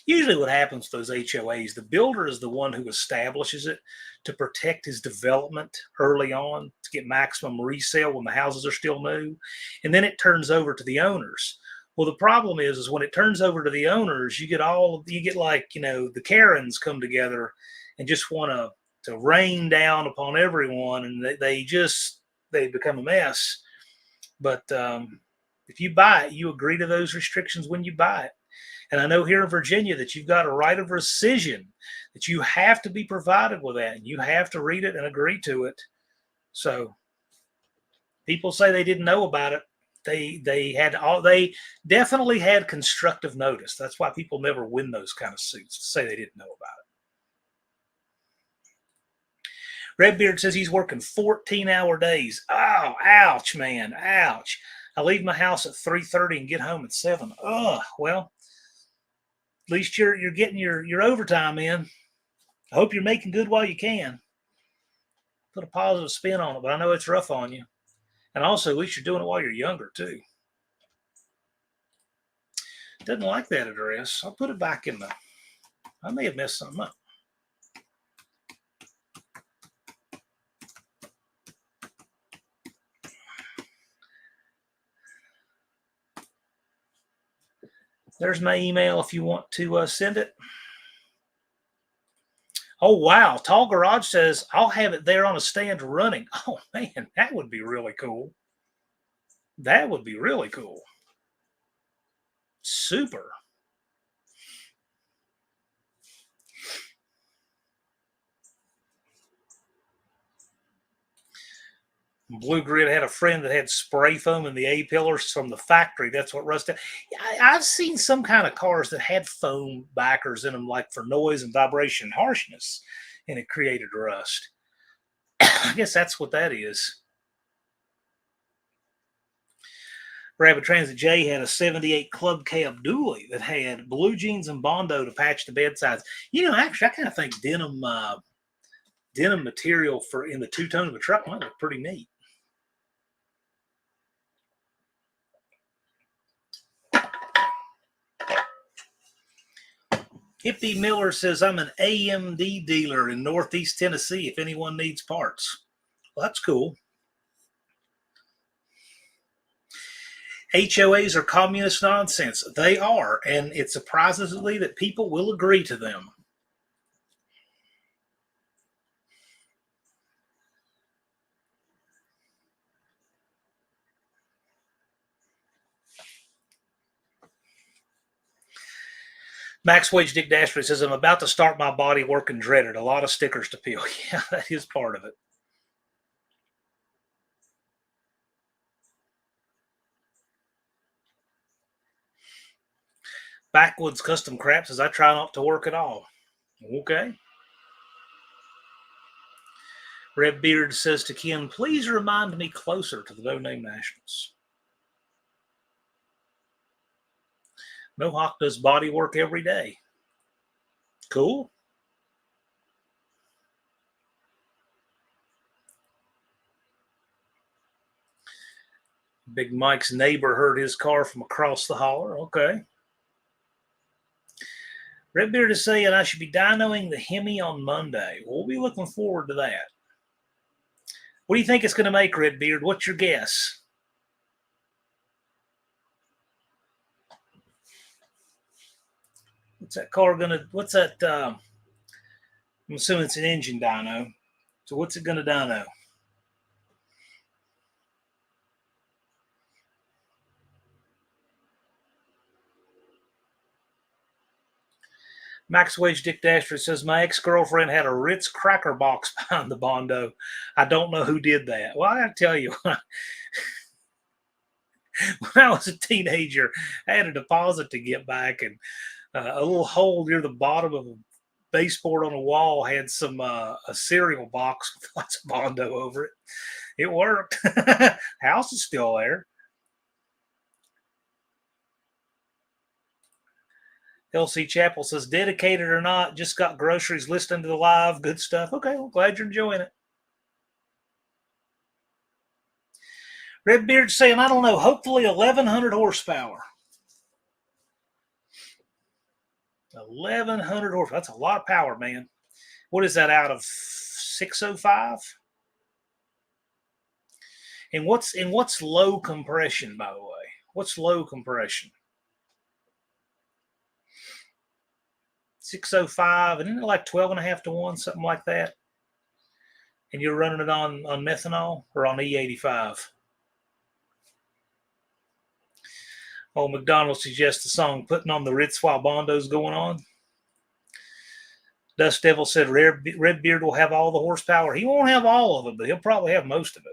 Usually what happens to those HOAs, the builder is the one who establishes it to protect his development early on to get maximum resale when the houses are still new. And then it turns over to the owners. Well, the problem is when it turns over to the owners, you get like, the Karens come together and just want to rain down upon everyone, and they become a mess. But if you buy it, you agree to those restrictions when you buy it. And I know here in Virginia that you've got a right of rescission, that you have to be provided with that, and you have to read it and agree to it. So people say they didn't know about it. They definitely had constructive notice. That's why people never win those kind of suits, to say they didn't know about it. Redbeard says he's working 14-hour days. Oh, ouch, man, ouch. I leave my house at 3:30 and get home at 7. Ugh, well, at least you're getting your overtime in. I hope you're making good while you can. Put a positive spin on it, but I know it's rough on you. And also, at least you're doing it while you're younger, too. Doesn't like that address. I'll put it back in the... I may have messed something up. There's my email if you want to send it. Oh, wow. Tall Garage says, I'll have it there on a stand running. Oh, man, that would be really cool. That would be really cool. Super. Blue Grid had a friend that had spray foam in the A-pillars from the factory. That's what rusted. I've seen some kind of cars that had foam backers in them, like for noise and vibration and harshness, and it created rust. I guess that's what that is. Rabbit Transit J had a 78 Club Cab dually that had blue jeans and Bondo to patch the bed sides. Actually, I kind of think denim material in the two-tone of a truck might look pretty neat. Hippie Miller says, I'm an AMD dealer in Northeast Tennessee if anyone needs parts. Well, that's cool. HOAs are communist nonsense. They are, and it surprises me that people will agree to them. Max Wage Dick Dashford says, I'm about to start my body work and dread it. A lot of stickers to peel. Yeah, that is part of it. Backwoods Custom Crap says, I try not to work at all. Okay. Redbeard says to Ken, please remind me closer to the No Name Nationals. Mohawk does body work every day. Cool. Big Mike's neighbor heard his car from across the holler. Okay. Redbeard is saying I should be dynoing the Hemi on Monday. We'll be looking forward to that. What do you think it's going to make, Redbeard? What's your guess? What's that car going to... What's that I'm assuming it's an engine dyno. So what's it going to dyno? Max Wedge Dick Dastard says, my ex-girlfriend had a Ritz cracker box behind the Bondo. I don't know who did that. Well, I got to tell you, when I was a teenager, I had a deposit to get back, and a little hole near the bottom of a baseboard on a wall had some a cereal box with lots of Bondo over it. It worked. House is still there. LC Chapel says, dedicated or not, just got groceries, listening to the live. Good stuff. Okay, well, glad you're enjoying it. Redbeard saying, I don't know, hopefully 1,100 horsepower. 1,100 horsepower. That's a lot of power, man. What is that out of 605? And what's low compression, by the way? What's low compression? 605, and isn't it like 12.5 to 1, something like that? And you're running it on methanol or on E85? Oh, McDonald suggests the song Putting on the Ritz While Bondo's Going On. Dust Devil said Redbeard will have all the horsepower. He won't have all of it, but he'll probably have most of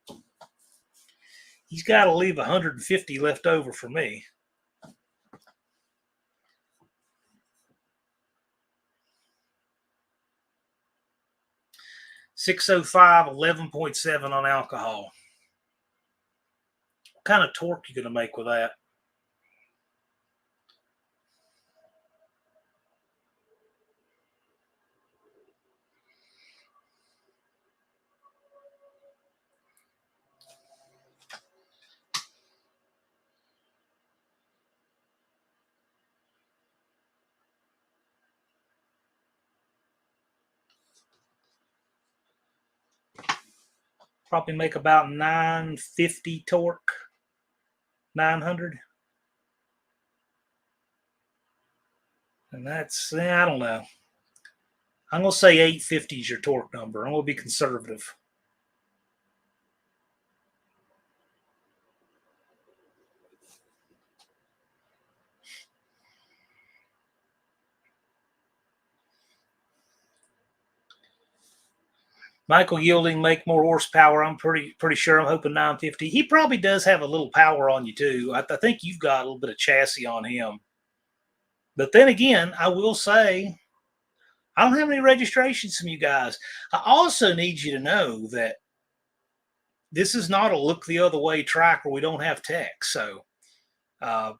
it. He's got to leave 150 left over for me. .605, 11.7 on alcohol. What kind of torque you going to make with that? Probably make about 950 torque. 900. And that's, I don't know. I'm going to say 850 is your torque number. I'm going to be conservative. Michael Yielding, make more horsepower. I'm pretty sure. I'm hoping 950. He probably does have a little power on you too. I think you've got a little bit of chassis on him. But then again, I will say, I don't have any registrations from you guys. I also need you to know that this is not a look the other way track where we don't have tech. So you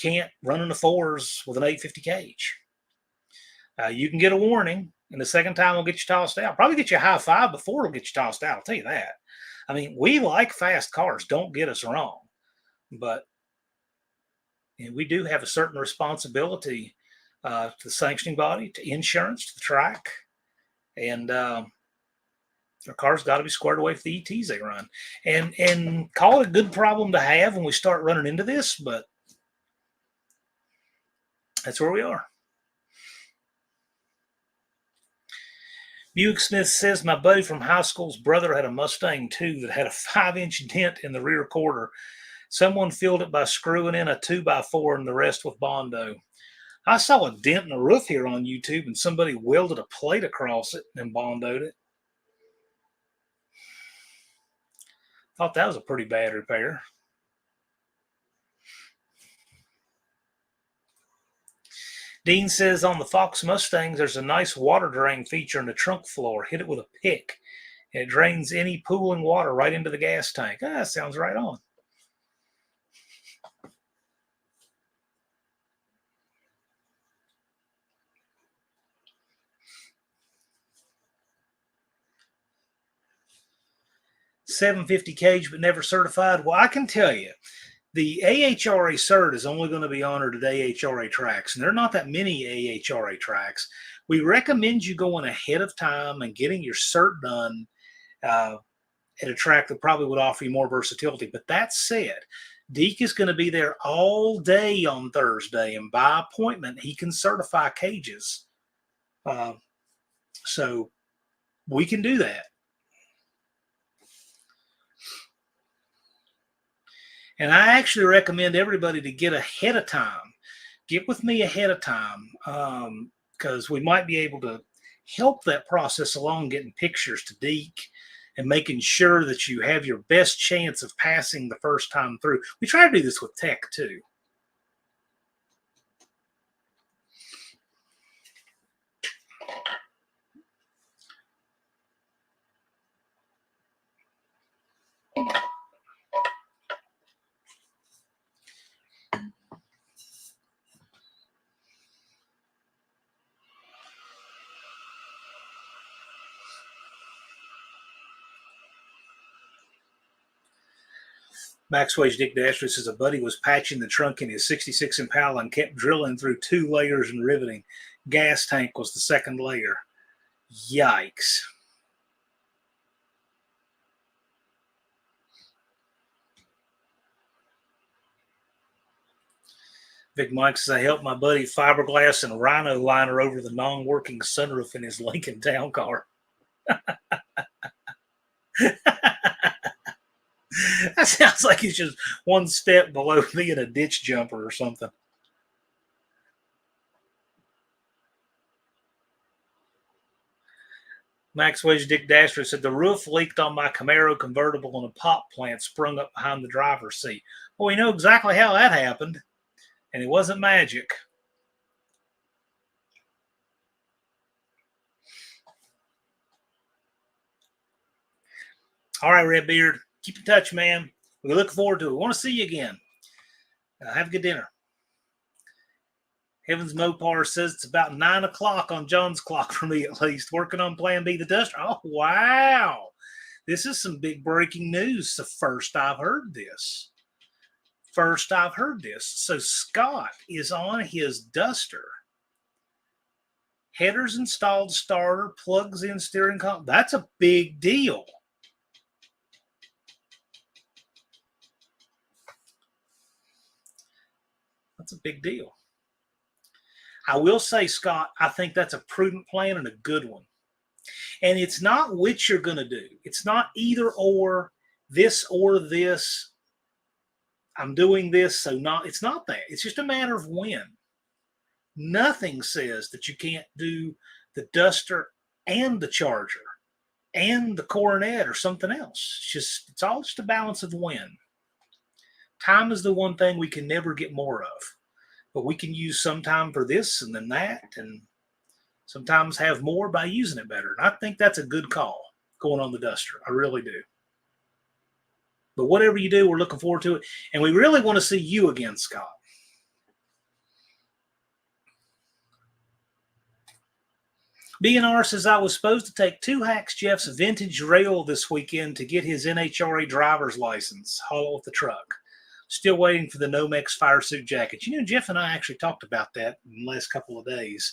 can't run in the fours with an 850 cage. You can get a warning, and the second time will get you tossed out. Probably get you a high five before it'll get you tossed out. I'll tell you that. I mean, we like fast cars. Don't get us wrong. But we do have a certain responsibility to the sanctioning body, to insurance, to the track. And our car's got to be squared away for the ETs they run. And call it a good problem to have when we start running into this, but that's where we are. Buick Smith says, my buddy from high school's brother had a Mustang too that had a 5-inch dent in the rear quarter. Someone filled it by screwing in a 2x4 and the rest with Bondo. I saw a dent in the roof here on YouTube, and somebody welded a plate across it and Bondoed it. Thought that was a pretty bad repair. Dean says, on the Fox Mustangs, there's a nice water drain feature in the trunk floor. Hit it with a pick, and it drains any pooling water right into the gas tank. That sounds right on. .750 cage, but never certified. Well, I can tell you, the AHRA cert is only going to be honored at AHRA tracks, and there are not that many AHRA tracks. We recommend you going ahead of time and getting your cert done at a track that probably would offer you more versatility. But that said, Deke is going to be there all day on Thursday, and by appointment, he can certify cages. So we can do that. And I actually recommend everybody to get ahead of time. Get with me ahead of time, because we might be able to help that process along, getting pictures to Deke and making sure that you have your best chance of passing the first time through. We try to do this with tech too. Max Wage Dick Dasher says a buddy was patching the trunk in his 66 Impala and kept drilling through 2 layers and riveting. Gas tank was the second layer. Yikes. Big Mike says I helped my buddy fiberglass and rhino liner over the non-working sunroof in his Lincoln Town Car. That sounds like he's just one step below being a ditch jumper or something. Max Wage Dick Dasher said the roof leaked on my Camaro convertible and a pop plant sprung up behind the driver's seat. Well, we know exactly how that happened, and it wasn't magic. All right, Redbeard, keep in touch, man. We look forward to it. We want to see you again. Have a good dinner. Heavens Mopar says it's about 9 o'clock on John's clock for me, at least. Working on Plan B the Duster. Oh, wow. This is some big breaking news. The first I've heard this. So Scott is on his Duster. Headers installed, starter, plugs in steering column. That's a big deal. That's a big deal. I will say, Scott, I think that's a prudent plan and a good one. And it's not which you're going to do. It's not either or, this or this. I'm doing this, so not. It's not that. It's just a matter of when. Nothing says that you can't do the Duster and the Charger and the Coronet or something else. It's all just a balance of when. Time is the one thing we can never get more of. But we can use some time for this and then that, and sometimes have more by using it better. And I think that's a good call going on the Duster. I really do. But whatever you do, we're looking forward to it. And we really want to see you again, Scott. BNR says I was supposed to take 2 Hacks Jeff's vintage rail this weekend to get his NHRA driver's license, haul with the truck. Still waiting for the Nomex fire suit jackets. You know, Jeff and I actually talked about that in the last couple of days.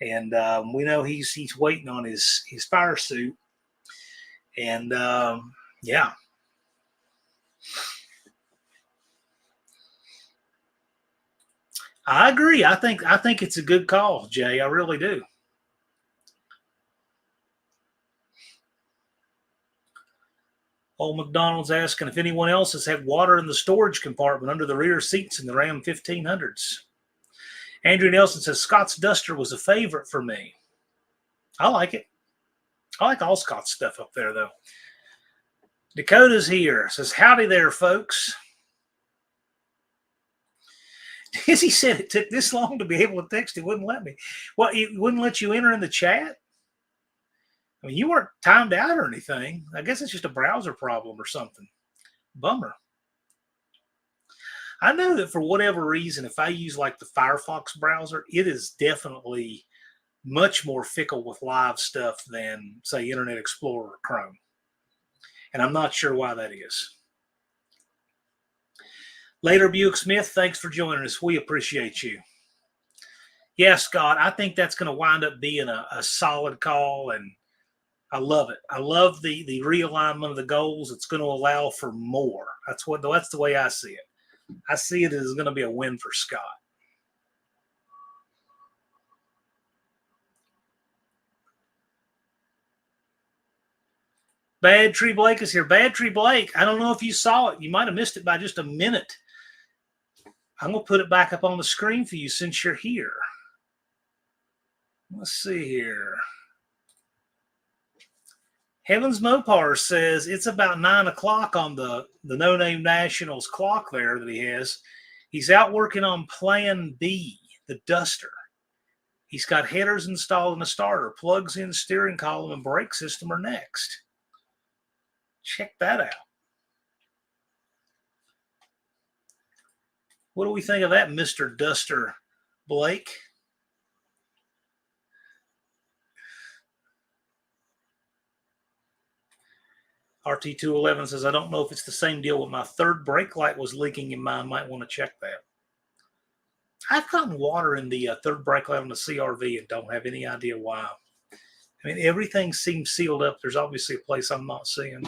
And we know he's waiting on his fire suit. And, yeah. I agree. I think it's a good call, Jay. I really do. Old McDonald's asking if anyone else has had water in the storage compartment under the rear seats in the Ram 1500s. Andrew Nelson says Scott's Duster was a favorite for me. I like it. I like all Scott's stuff up there, though. Dakota's here. Says, howdy there, folks. Dizzy said it took this long to be able to text. It wouldn't let me. Well, it wouldn't let you enter in the chat? I mean, you weren't timed out or anything. I guess it's just a browser problem or something. Bummer. I know that for whatever reason, if I use like the Firefox browser, it is definitely much more fickle with live stuff than, say, Internet Explorer or Chrome. And I'm not sure why that is. Later, Buick Smith, thanks for joining us. We appreciate you. Yeah, Scott, I think that's going to wind up being a solid call, and I love it. I love the realignment of the goals. It's going to allow for more. That's the way I see it. I see it as going to be a win for Scott. Bad Tree Blake is here. Bad Tree Blake, I don't know if you saw it. You might have missed it by just a minute. I'm going to put it back up on the screen for you since you're here. Let's see here. Heavens Mopar says it's about 9 o'clock on the No Name Nationals clock there that he has. He's out working on Plan B, the Duster. He's got headers installed in a starter. Plugs in, steering column, and brake system are next. Check that out. What do we think of that, Mr. Duster Blake? RT211 says, I don't know if it's the same deal, but my third brake light was leaking in mine. Might want to check that. I've gotten water in the third brake light on the CRV and don't have any idea why. I mean, everything seems sealed up. There's obviously a place I'm not seeing.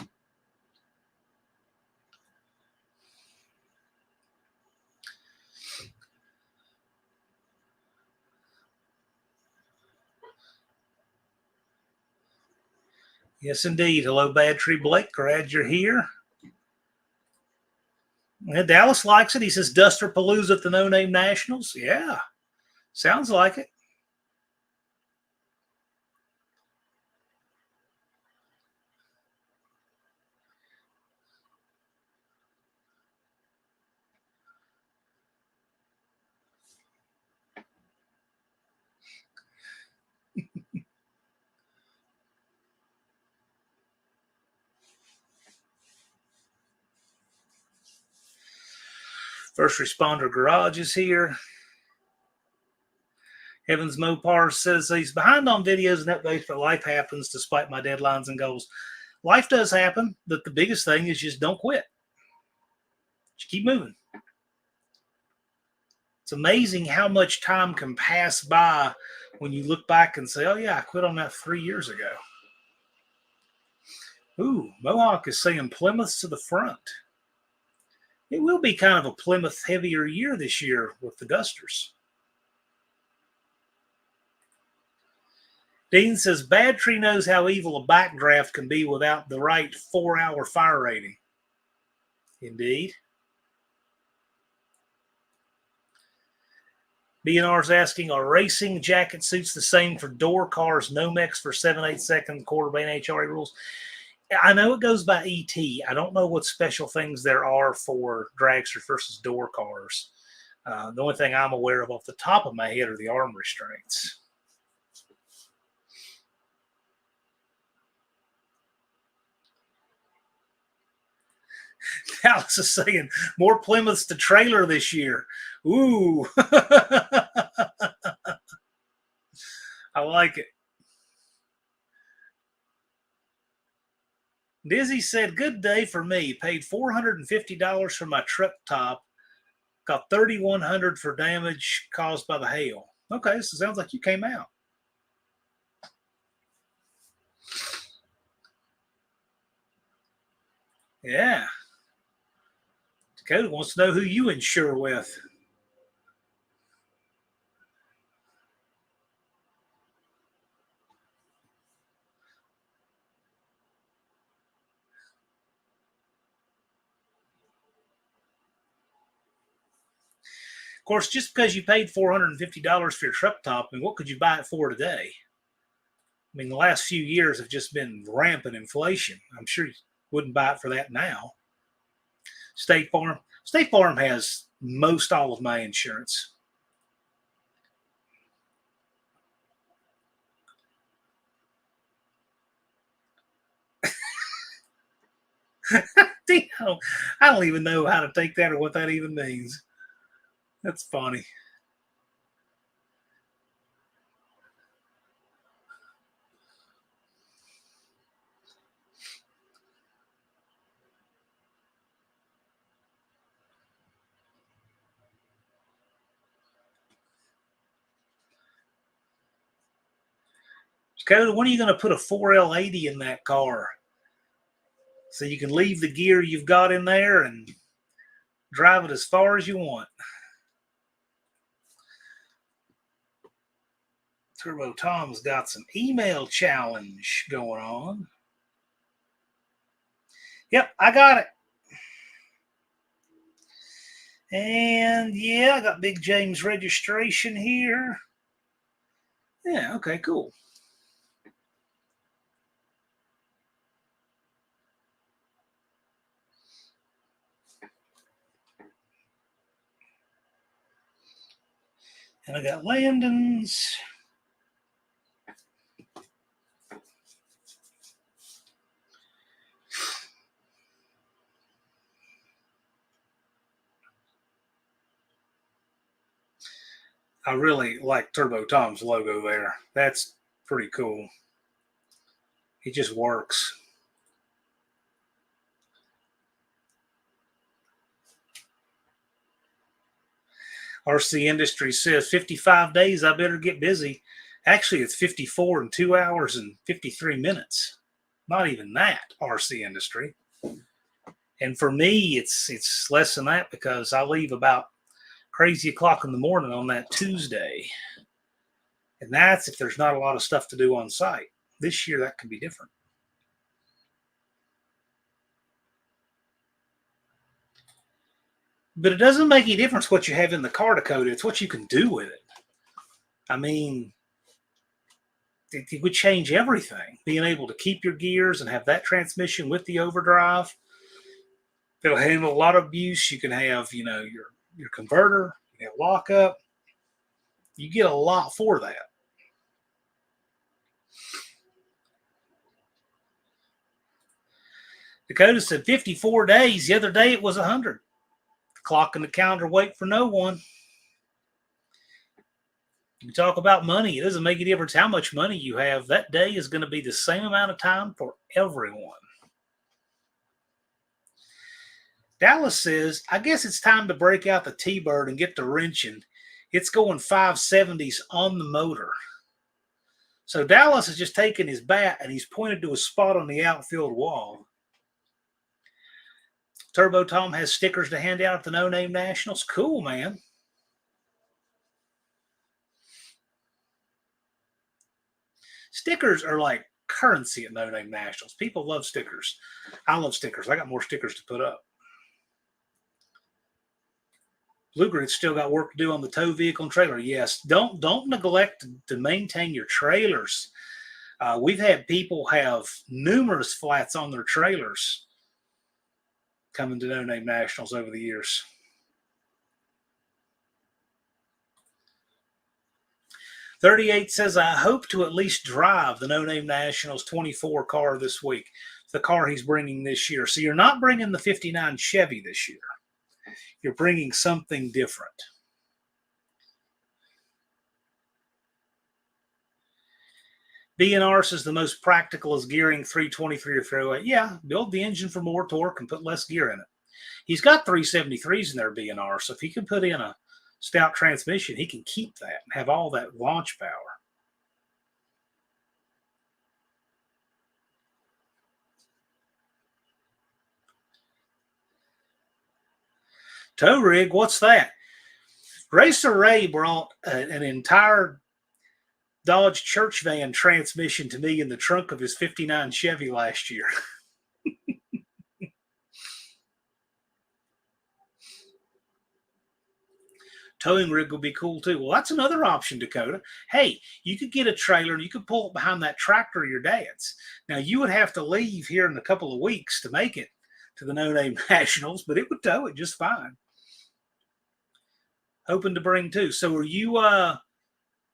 Yes, indeed. Hello, Bad Tree Blake. Glad you're here. Yeah, Dallas likes it. He says Duster Palooza at the No Name Nationals. Yeah, sounds like it. First Responder Garage is here. Heavens Mopar says he's behind on videos and updates, but life happens despite my deadlines and goals. Life does happen, but the biggest thing is just don't quit. Just keep moving. It's amazing how much time can pass by when you look back and say, oh, yeah, I quit on that 3 years ago. Ooh, Mohawk is saying Plymouth to the front. It will be kind of a Plymouth heavier year this year with the Dusters. Dean says, Bad Tree knows how evil a backdraft can be without the right 4-hour fire rating. Indeed. BNR's asking, are racing jacket suits the same for door cars, Nomex for 7/8 second quarter band AHRA rules? I know it goes by ET. I don't know what special things there are for dragsters versus door cars. The only thing I'm aware of off the top of my head are the arm restraints. Dallas is saying more Plymouths to trailer this year. Ooh. I like it. Dizzy said, good day for me. Paid $450 for my truck top. Got $3,100 for damage caused by the hail. Okay, so sounds like you came out. Yeah. Dakota wants to know who you insure with. Of course, just because you paid $450 for your truck top, I mean, what could you buy it for today? I mean, the last few years have just been rampant inflation. I'm sure you wouldn't buy it for that now. State Farm has most all of my insurance. I don't even know how to take that or what that even means. That's funny. Dakota, when are you going to put a 4L80 in that car? So you can leave the gear you've got in there and Drive it as far as you want. Turbo Tom's got some email challenge going on. Yep, I got it. And yeah, I got Big James registration here. Yeah, okay, cool. And I got Landon's. I really like Turbo Tom's logo there. That's pretty cool. It just works. RC Industry says 55 days, I better get busy. Actually, it's 54 in 2 hours and 53 minutes. Not even that, RC Industry. And for me, it's less than that because I leave about crazy o'clock in the morning on that Tuesday. And that's if there's not a lot of stuff to do on site. This year, that could be different. But it doesn't make any difference what you have in the car, Dakota. It's what you can do with it. I mean, it would change everything. Being able to keep your gears and have that transmission with the overdrive. It'll handle a lot of abuse. You can have, your converter, you can have lockup. You get a lot for that. Dakota said 54 days. The other day it was 100. The clock and the calendar wait for no one. You talk about money. It doesn't make a difference how much money you have. That day is going to be the same amount of time for everyone. Dallas says, I guess it's time to break out the T-Bird and get the wrenching. It's going 570s on the motor. So Dallas has just taken his bat and he's pointed to a spot on the outfield wall. Turbo Tom has stickers to hand out at the No Name Nationals. Cool, man. Stickers are like currency at No Name Nationals. People love stickers. I love stickers. I got more stickers to put up. Blue Grid's still got work to do on the tow vehicle and trailer. Yes, don't neglect to maintain your trailers. We've had people have numerous flats on their trailers coming to No Name Nationals over the years. .38 says, I hope to at least drive the No Name Nationals 24 car this week, the car he's bringing this year. So you're not bringing the 59 Chevy this year. You're bringing something different. B&R says the most practical is gearing 323 or 308. Yeah, build the engine for more torque and put less gear in it. He's got 373s in there, B&R, so if he can put in a stout transmission, he can keep that and have all that launch power. Tow rig, what's that? Racer Ray brought an entire Dodge church van transmission to me in the trunk of his 59 Chevy last year. Towing rig will be cool too. Well, that's another option, Dakota. Hey, you could get a trailer and you could pull it behind that tractor of your dad's. Now, you would have to leave here in a couple of weeks to make it to the No Name Nationals, but it would tow it just fine. Hoping to bring two. So are you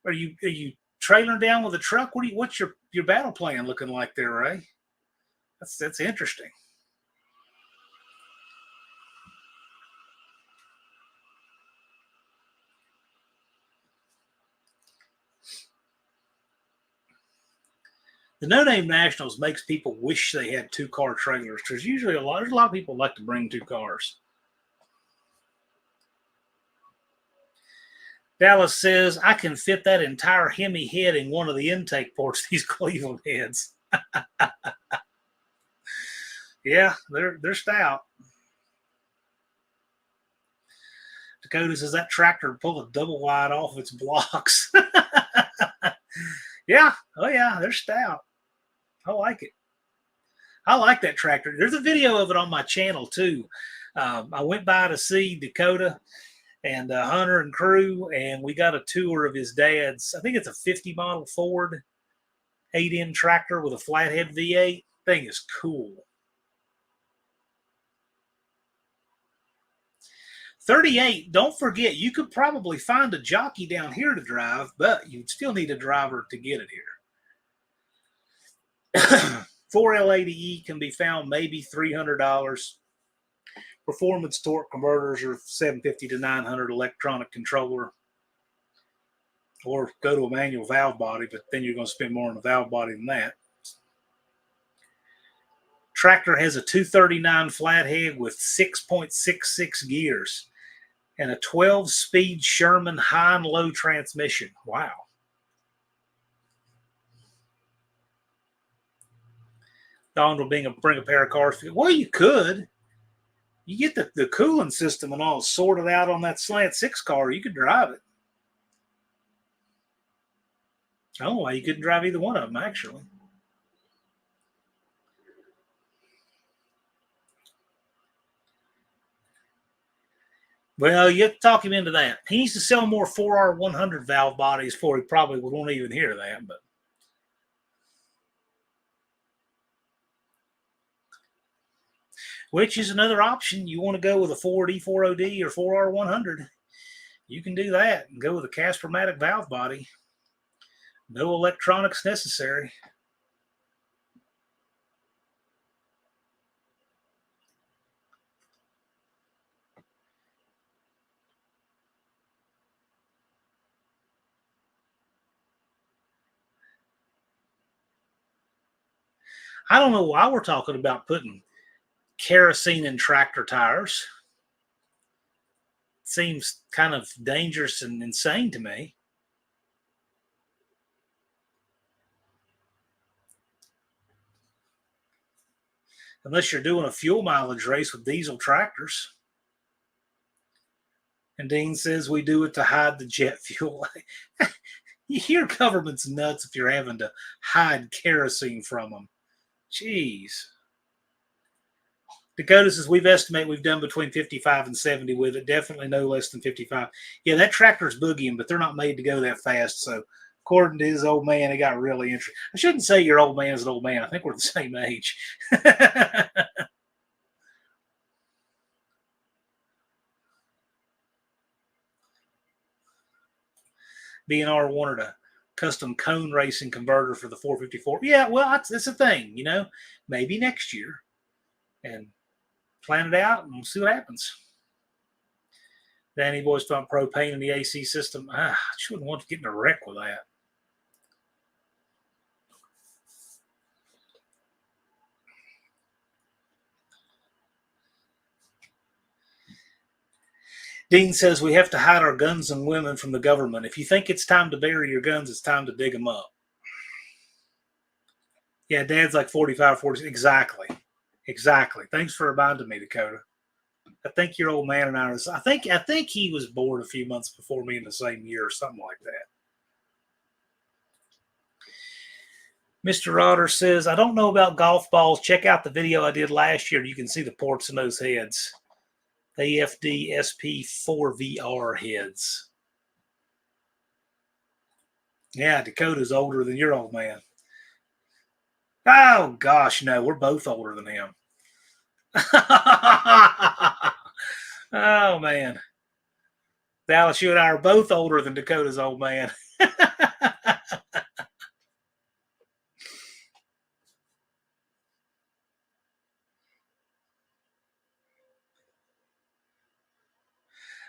trailering down with a truck? What's your battle plan looking like there, Ray? That's interesting. The No Name Nationals makes people wish they had 2-car trailers. There's usually a lot of people like to bring 2 cars. Dallas says, I can fit that entire Hemi head in one of the intake ports, these Cleveland heads. Yeah, they're stout. Dakota says that tractor pulled a double wide off its blocks. Yeah. Oh, yeah. They're stout. I like it. I like that tractor. There's a video of it on my channel, too. I went by to see Dakota and Hunter and crew, and we got a tour of his dad's. I think it's a 50 model Ford 8-in tractor with a flathead V8. Thing is cool. 38, don't forget, you could probably find a jockey down here to drive, but you'd still need a driver to get it here. 4L80E can be found maybe $300. Performance torque converters are $750 to $900 electronic controller. Or go to a manual valve body, but then you're going to spend more on a valve body than that. Tractor has a 239 flathead with 6.66 gears and a 12-speed Sherman high and low transmission. Wow. Don will bring a pair of cars. Well, you could. You get the cooling system and all sorted out on that Slant 6 car. You could drive it. I don't know why you couldn't drive either one of them, actually. Well, you have to talk him into that. He needs to sell more 4R100 valve bodies before he probably won't even hear that. But which is another option. You want to go with a Ford E4OD or 4R100, you can do that and go with a Caspermatic valve body. No electronics necessary. I don't know why we're talking about putting kerosene in tractor tires. It seems kind of dangerous and insane to me. Unless you're doing a fuel mileage race with diesel tractors. And Dean says we do it to hide the jet fuel. You hear government's nuts if you're having to hide kerosene from them. Jeez. Dakota says we've done between 55 and 70 with it. Definitely no less than 55. Yeah, that tractor's boogieing, but they're not made to go that fast. So according to his old man, it got really interesting. I shouldn't say your old man's an old man. I think we're the same age. B&R wanted a custom cone racing converter for the 454. Yeah, well, that's a thing, you know. Maybe next year. And plan it out and we'll see what happens. Danny Boy's talking propane in the AC system. I just wouldn't want to get in a wreck with that. Dean says we have to hide our guns and women from the government. If you think it's time to bury your guns, it's time to dig them up. Yeah, Dad's like 45, 40. Exactly. Thanks for reminding me, Dakota. I think your old man and I was. I think he was born a few months before me in the same year or something like that. Mr. Rodder says, I don't know about golf balls. Check out the video I did last year. You can see the ports in those heads. AFD SP4VR heads. Yeah, Dakota's older than your old man. Oh, gosh, no. We're both older than him. Oh, man. Dallas, you and I are both older than Dakota's old man.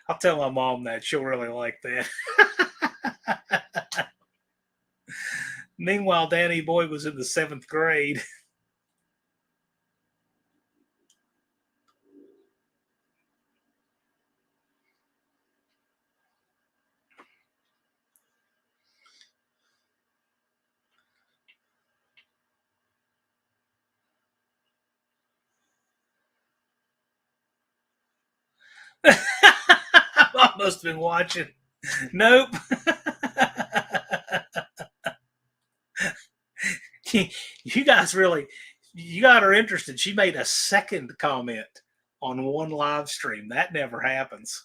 I'll tell my mom that. She'll really like that. Meanwhile, Danny Boy was in the 7th grade. must have been watching. Nope. You guys really, you got her interested. She made a second comment on one live stream. That never happens.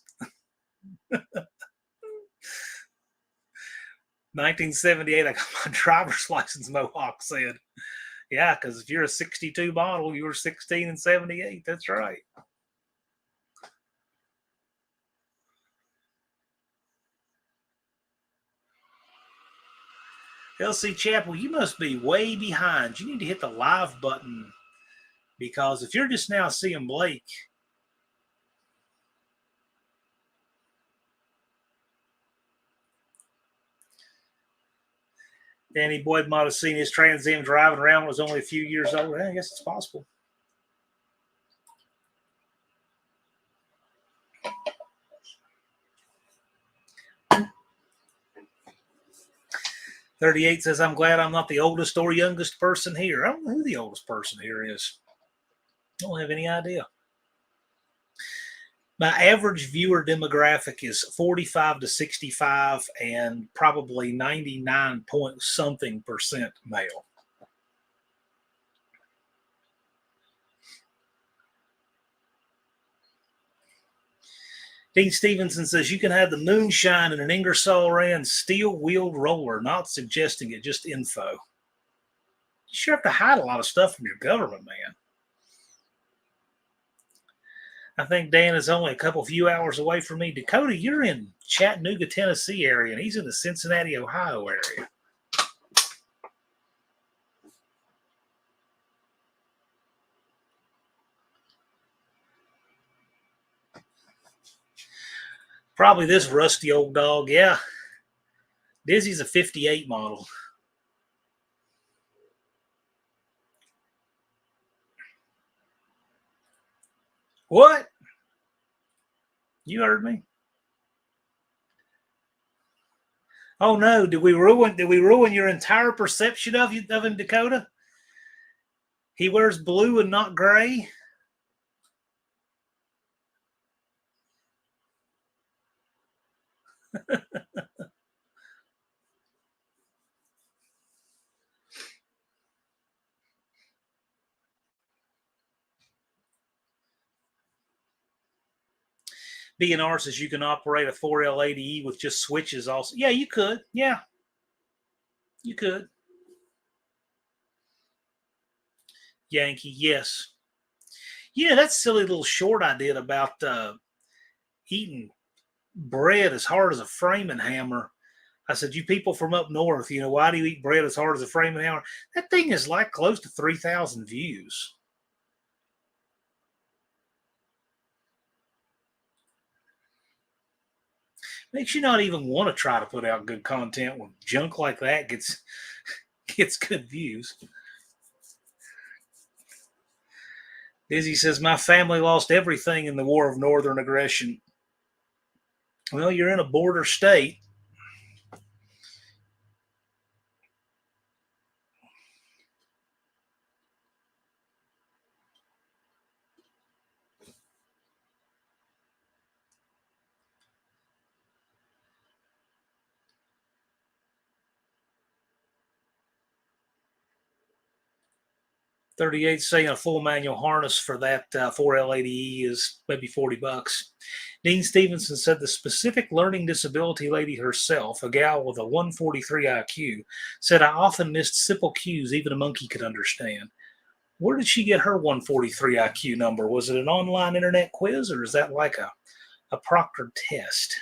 1978, I got my driver's license, Mohawk said. Yeah, because if you're a 62 model, you were 16 and 78. That's right. LC Chapel, you must be way behind. You need to hit the live button because if you're just now seeing Blake, Danny Boyd might have seen his Trans Am driving around when he was only a few years old. I guess it's possible. "38 says, I'm glad I'm not the oldest or youngest person here. I don't know who the oldest person here is. I don't have any idea. My average viewer demographic is 45 to 65 and probably 99 point something percent male. Dean Stevenson says you can have the moonshine in an Ingersoll Rand steel-wheeled roller, not suggesting it, just info. You sure have to hide a lot of stuff from your government, man. I think Dan is only a few hours away from me. Dakota, you're in Chattanooga, Tennessee area, and he's in the Cincinnati, Ohio area. Probably this rusty old dog, yeah. Dizzy's a 58 model. What? You heard me? Oh no! Did we ruin your entire perception of him, Dakota? He wears blue and not gray. BNR says you can operate a 4L80E with just switches also. Yeah, you could. Yeah, you could. Yankee, yes. Yeah, that silly little short I did about eating bread as hard as a framing hammer. I said, you people from up north, why do you eat bread as hard as a framing hammer? That thing is like close to 3,000 views. Makes you not even want to try to put out good content when junk like that gets good views. Dizzy says, my family lost everything in the War of Northern Aggression. Well, you're in a border state. $38 saying a full manual harness for that 4L80E is maybe $40. Dean Stevenson said the specific learning disability lady herself, a gal with a 143 IQ, said I often missed simple cues even a monkey could understand. Where did she get her 143 IQ number? Was it an online internet quiz or is that like a proctored test?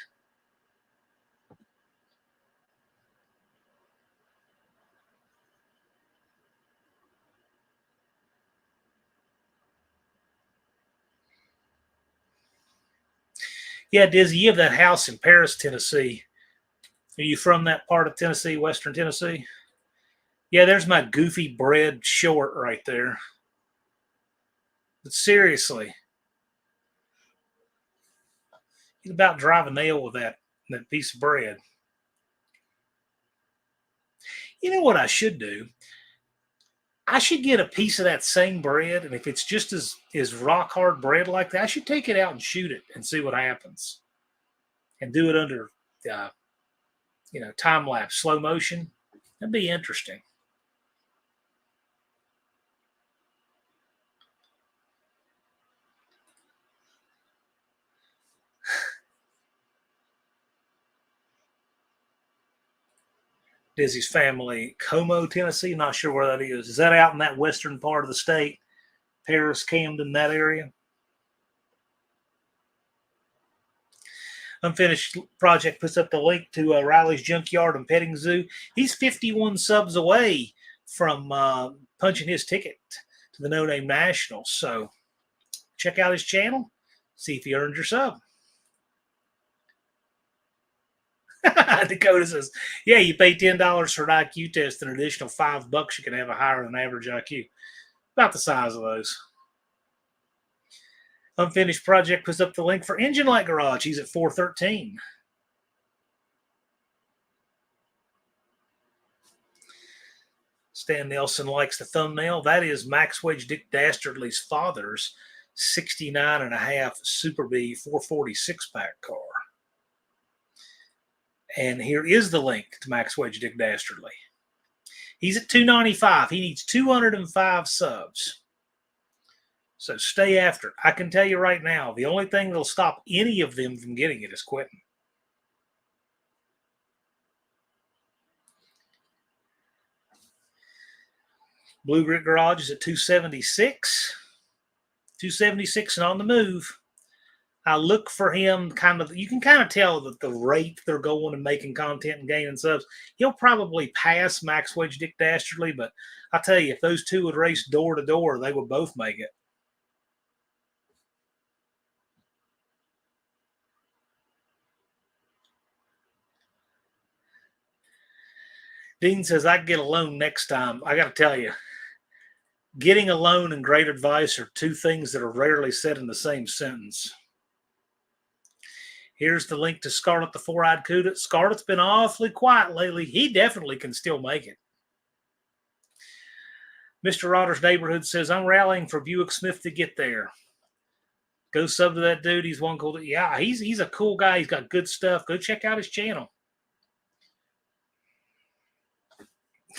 Yeah, Dizzy, you have that house in Paris, Tennessee. Are you from that part of Tennessee, Western Tennessee? Yeah, there's my goofy bread short right there. But seriously, you'd about drive a nail with that piece of bread. You know what I should do? I should get a piece of that same bread, and if it's just as rock hard bread like that, I should take it out and shoot it and see what happens. and do it under, uh, time lapse, slow motion. That'd be interesting. Dizzy's family, Como, Tennessee. Not sure where that is. Is that out in that western part of the state? Paris, Camden, that area? Unfinished Project puts up the link to Riley's Junkyard and Petting Zoo. He's 51 subs away from punching his ticket to the No Name Nationals. So check out his channel, see if he earned your sub. Dakota says, yeah, you pay $10 for an IQ test, an additional $5, you can have a higher than average IQ. About the size of those. Unfinished Project puts up the link for Engine Light Garage. He's at 413. Stan Nelson likes the thumbnail. That is Max Wedge Dick Dastardly's father's 69.5 Super B 440 6-pack car. And here is the link to Max Wedge Dick Dastardly. He's at 295. He needs 205 subs. So stay after it. I can tell you right now, the only thing that'll stop any of them from getting it is quitting. Blue Grit Garage is at 276. 276 and on the move. I look for him you can kind of tell that the rate they're going and making content and gaining subs, he'll probably pass Max Wedge Dick Dastardly, but I'll tell you, if those two would race door to door, they would both make it. Dean says, I can get a loan next time. I got to tell you, getting a loan and great advice are two things that are rarely said in the same sentence. Here's the link to Scarlet the Four-Eyed Cuda. Scarlet's been awfully quiet lately. He definitely can still make it. Mr. Rotter's Neighborhood says, I'm rallying for Buick Smith to get there. Go sub to that dude. He's one cool. Yeah, he's a cool guy. He's got good stuff. Go check out his channel.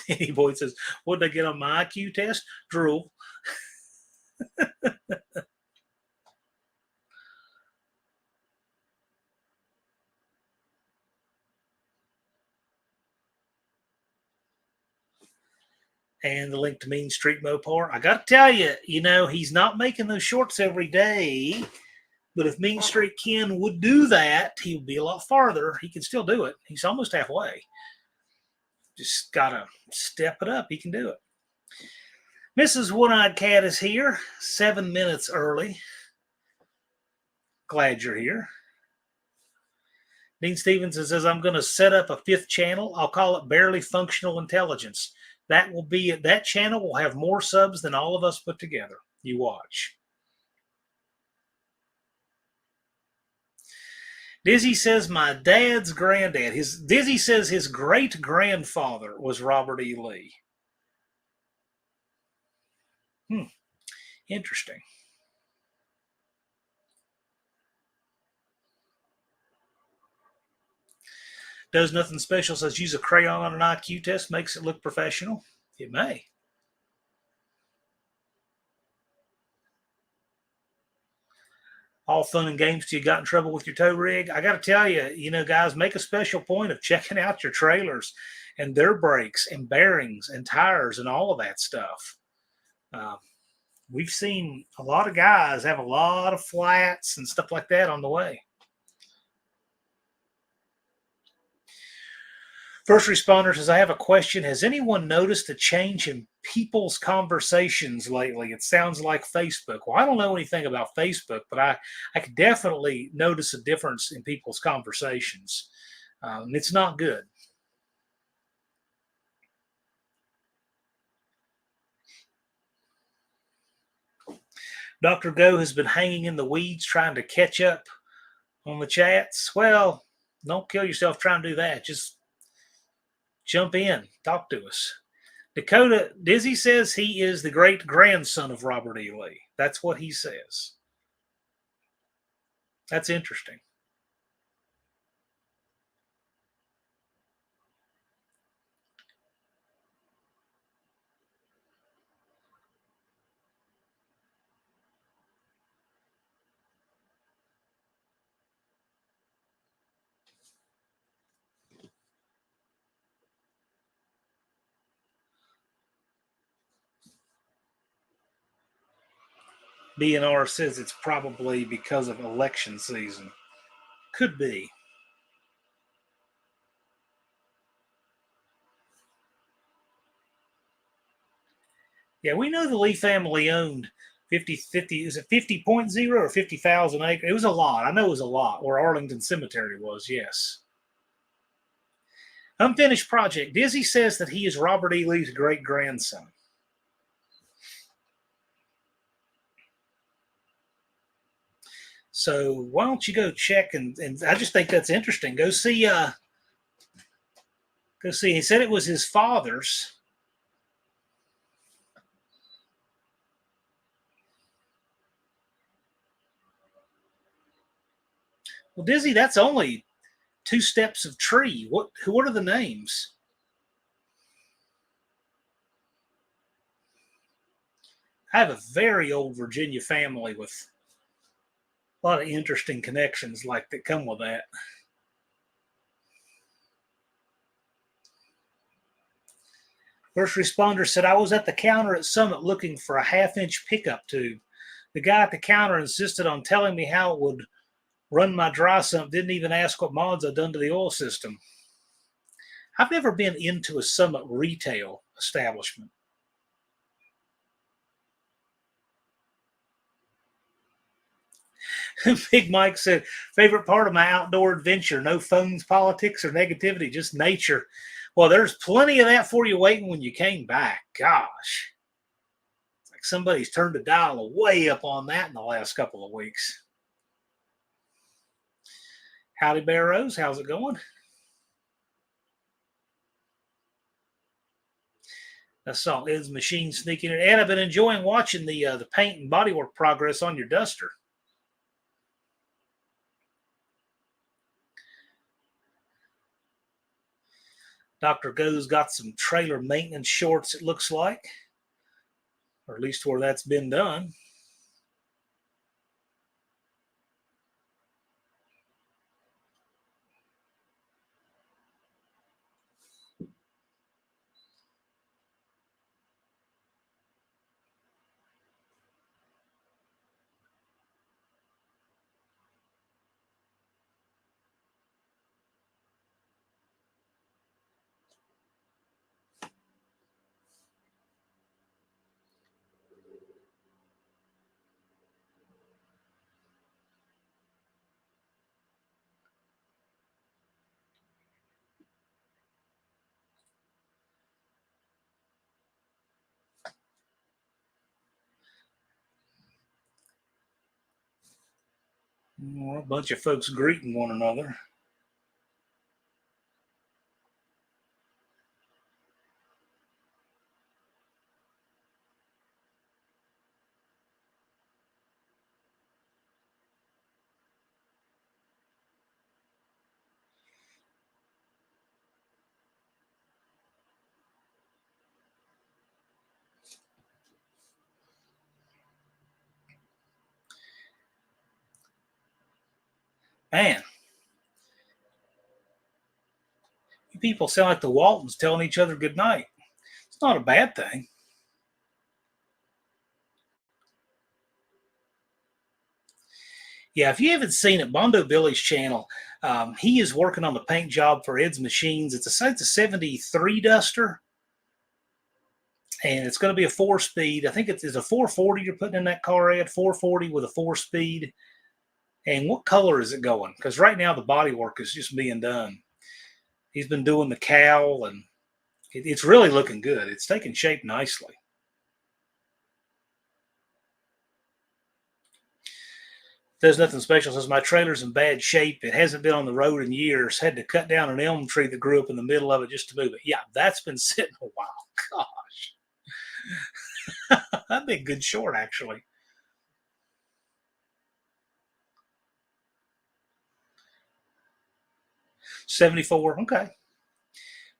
Any boy says, what did I get on my IQ test? Drool. And the link to Mean Street Mopar. I got to tell you, he's not making those shorts every day. But if Mean Street Ken would do that, he would be a lot farther. He can still do it. He's almost halfway. Just got to step it up. He can do it. Mrs. One-Eyed Cat is here, 7 minutes early. Glad you're here. Dean Stevenson says, I'm going to set up a 5th channel. I'll call it Barely Functional Intelligence. That channel will have more subs than all of us put together. You watch. Dizzy says my dad's granddad. Dizzy says his great grandfather was Robert E. Lee. Interesting. Does nothing special says use a crayon on an IQ test makes it look professional. It may. All fun and games till you got in trouble with your tow rig. I got to tell you, guys, make a special point of checking out your trailers and their brakes and bearings and tires and all of that stuff. We've seen a lot of guys have a lot of flats and stuff like that on the way. First Responder says, I have a question. Has anyone noticed a change in people's conversations lately? It sounds like Facebook. Well, I don't know anything about Facebook, but I could definitely notice a difference in people's conversations. And it's not good. Dr. Go has been hanging in the weeds trying to catch up on the chats. Well, don't kill yourself trying to do that. Just jump in, talk to us. Dakota, Dizzy says he is the great grandson of Robert E. Lee. That's what he says. That's interesting. BNR says it's probably because of election season. Could be. Yeah, we know the Lee family owned 50, is it 50.0 or 50,000 acres? It was a lot. I know it was a lot where Arlington Cemetery was, yes. Unfinished project. Dizzy says that he is Robert E. Lee's great grandson. So why don't you go check and I just think that's interesting. Go see. Go see. He said it was his father's. Well, Dizzy, that's only 2 steps of tree. What are the names? I have a very old Virginia family with a lot of interesting connections like that come with that. First responder said, I was at the counter at Summit looking for a half-inch pickup tube. The guy at the counter insisted on telling me how it would run my dry sump, didn't even ask what mods I'd done to the oil system. I've never been into a Summit retail establishment. Big Mike said, favorite part of my outdoor adventure, no phones, politics, or negativity, just nature. Well, there's plenty of that for you waiting when you came back. Gosh. It's like somebody's turned the dial way up on that in the last couple of weeks. Howdy Bear Rose, how's it going? I saw Ed's machine sneaking in. Ed, I've been enjoying watching the paint and bodywork progress on your duster. Dr. Go's got some trailer maintenance shorts, it looks like, or at least where that's been done. A bunch of folks greeting one another. Man, you people sound like the Waltons telling each other good night. It's not a bad thing. Yeah, if you haven't seen it, Bondo Billy's channel, he is working on the paint job for Ed's Machines. It's a 73 duster, and it's going to be a 4-speed. I think it's a 440 you're putting in that car, Ed, 440 with a 4-speed. And what color is it going? Because right now the body work is just being done. He's been doing the cowl, and it's really looking good. It's taking shape nicely. Does nothing special. Says my trailer's in bad shape. It hasn't been on the road in years. Had to cut down an elm tree that grew up in the middle of it just to move it. Yeah, that's been sitting a while. Gosh, that'd be a good short, actually. 74. Okay.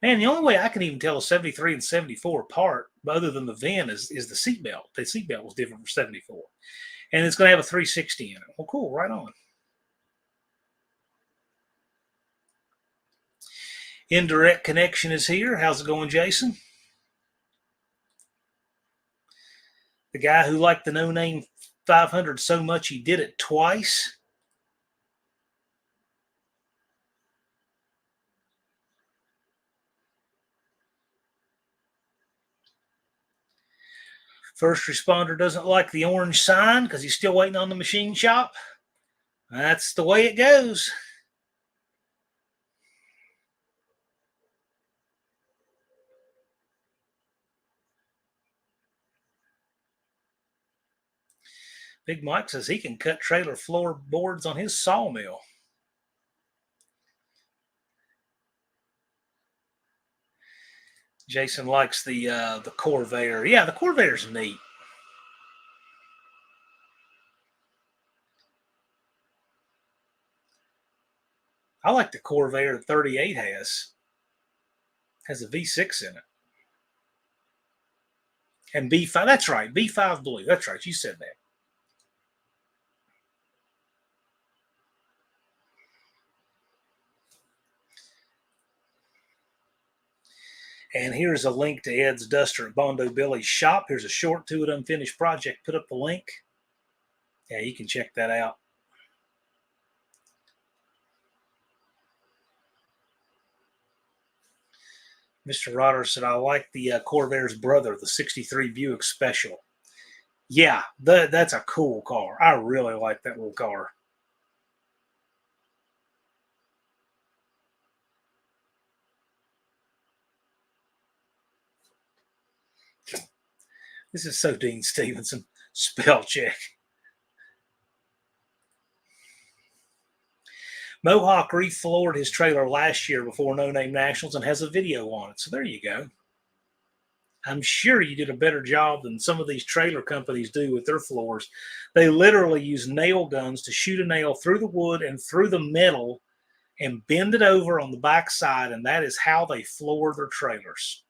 Man, the only way I can even tell a 73 and 74 apart, other than the VIN, is the seatbelt. The seatbelt was different for 74. And it's going to have a 360 in it. Well, cool. Right on. Indirect Connection is here. How's it going, Jason? The guy who liked the no-name 500 so much he did it twice. First responder doesn't like the orange sign because he's still waiting on the machine shop. That's the way it goes. Big Mike says he can cut trailer floorboards on his sawmill. Jason likes the Corvair. Yeah, the Corvair's neat. I like the Corvair 38 has a V6 in it. And B5, that's right, B5 blue. That's right, you said that. And here's a link to Ed's Duster at Bondo Billy's shop. Here's a short to it unfinished project. Put up the link. Yeah, you can check that out. Mr. Rodder said, I like the Corvair's brother, the 63 Buick Special. Yeah, that's a cool car. I really like that little car. This is so Dean Stevenson. Spell check. Mohawk refloored his trailer last year before No Name Nationals and has a video on it. So there you go. I'm sure you did a better job than some of these trailer companies do with their floors. They literally use nail guns to shoot a nail through the wood and through the metal and bend it over on the back side, and that is how they floor their trailers.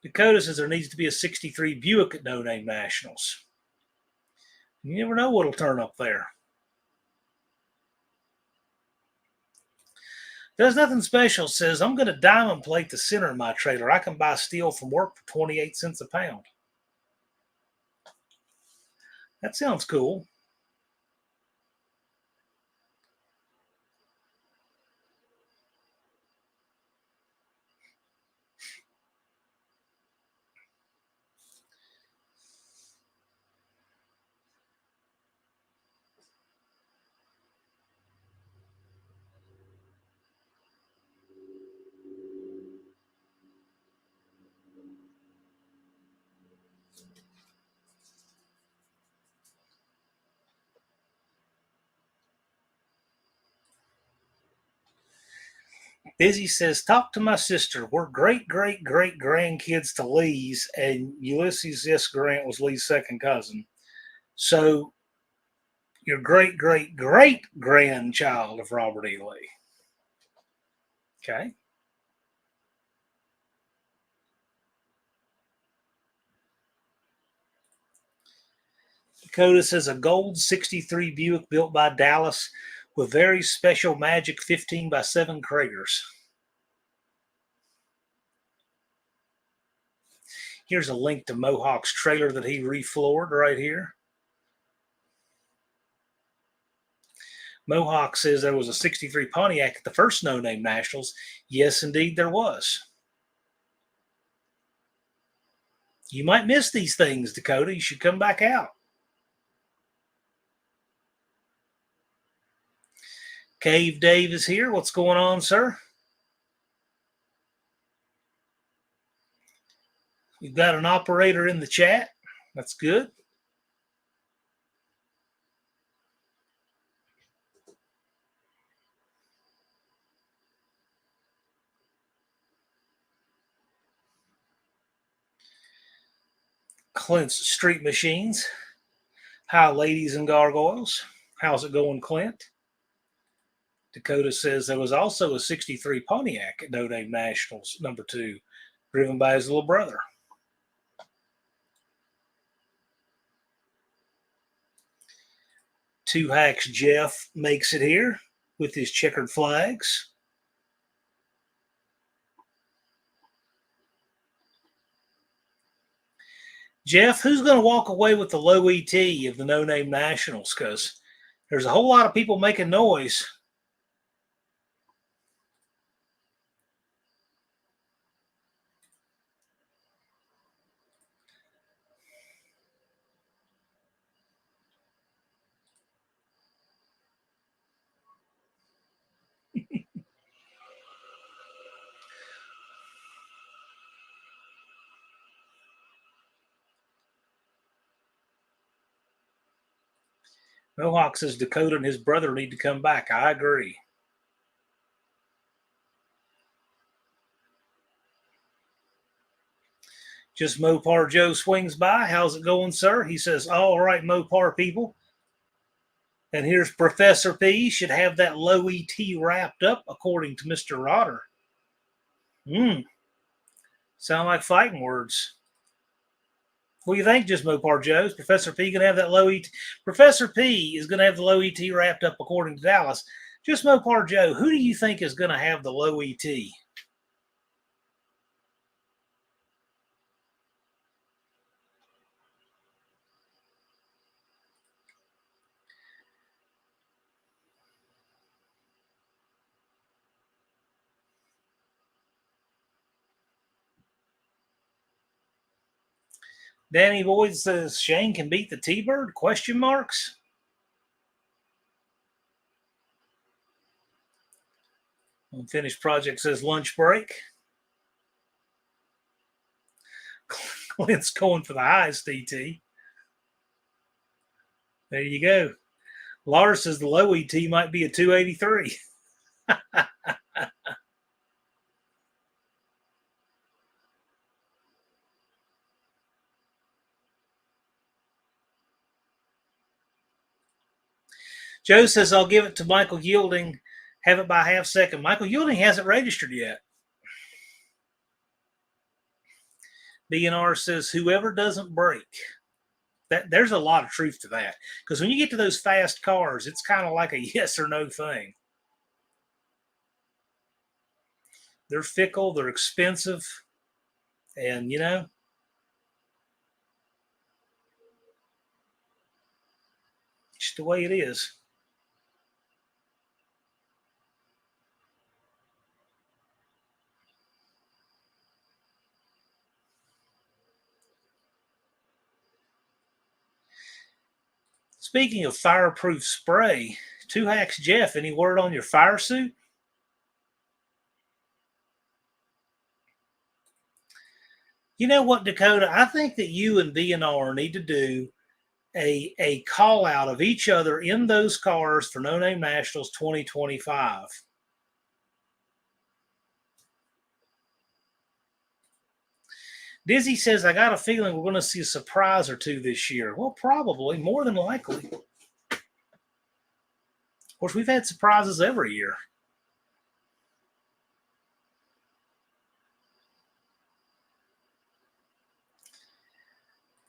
Dakota says there needs to be a 63 Buick at No Name Nationals. You never know what'll turn up there. Does Nothing Special says, I'm going to diamond plate the center of my trailer. I can buy steel from work for 28 cents a pound. That sounds cool. Busy says, talk to my sister. We're great grandkids to Lee's, and Ulysses S. Grant was Lee's second cousin. So you're great grandchild of Robert E. Lee. Okay. Dakota says a gold 63 Buick built by Dallas with very special magic 15 by 7 Kragers. Here's a link to Mohawk's trailer that he refloored right here. Mohawk says there was a 63 Pontiac at the first No Name Nationals. Yes, indeed, there was. You might miss these things, Dakota. You should come back out. Cave Dave is here. What's going on, sir? We've got an operator in the chat. That's good. Clint's Street Machines. Hi, ladies and gargoyles. How's it going, Clint? Dakota says there was also a 63 Pontiac at No Name Nationals, number 2, driven by his little brother. Two Hacks Jeff makes it here with his checkered flags. Jeff, who's going to walk away with the low ET of the No Name Nationals? Because there's a whole lot of people making noise. Mohawk says Dakota and his brother need to come back. I agree. Just Mopar Joe swings by. How's it going, sir? He says, all right, Mopar people. And here's Professor P. Should have that low ET wrapped up, according to Mr. Rotter. Sound like fighting words. What do you think, just Mopar Joe? Is Professor P going to have that low ET? Professor P is going to have the low ET wrapped up, according to Dallas. Just Mopar Joe, who do you think is going to have the low ET? Danny Boyd says Shane can beat the T-Bird? Question marks. Unfinished project says lunch break. Clint's going for the highest ET. There you go. Lars says the low ET might be a 283. Joe says I'll give it to Michael Yielding. Have it by half second. Michael Yielding hasn't registered yet. BNR says whoever doesn't break. There's a lot of truth to that. Because when you get to those fast cars, it's kind of like a yes or no thing. They're fickle, they're expensive, and just the way it is. Speaking of fireproof spray, Two Hacks Jeff, any word on your fire suit? You know what, Dakota? I think that you and BNR need to do a call out of each other in those cars for No Name Nationals 2025. Dizzy says, I got a feeling we're going to see a surprise or two this year. Well, probably, more than likely. Of course, we've had surprises every year.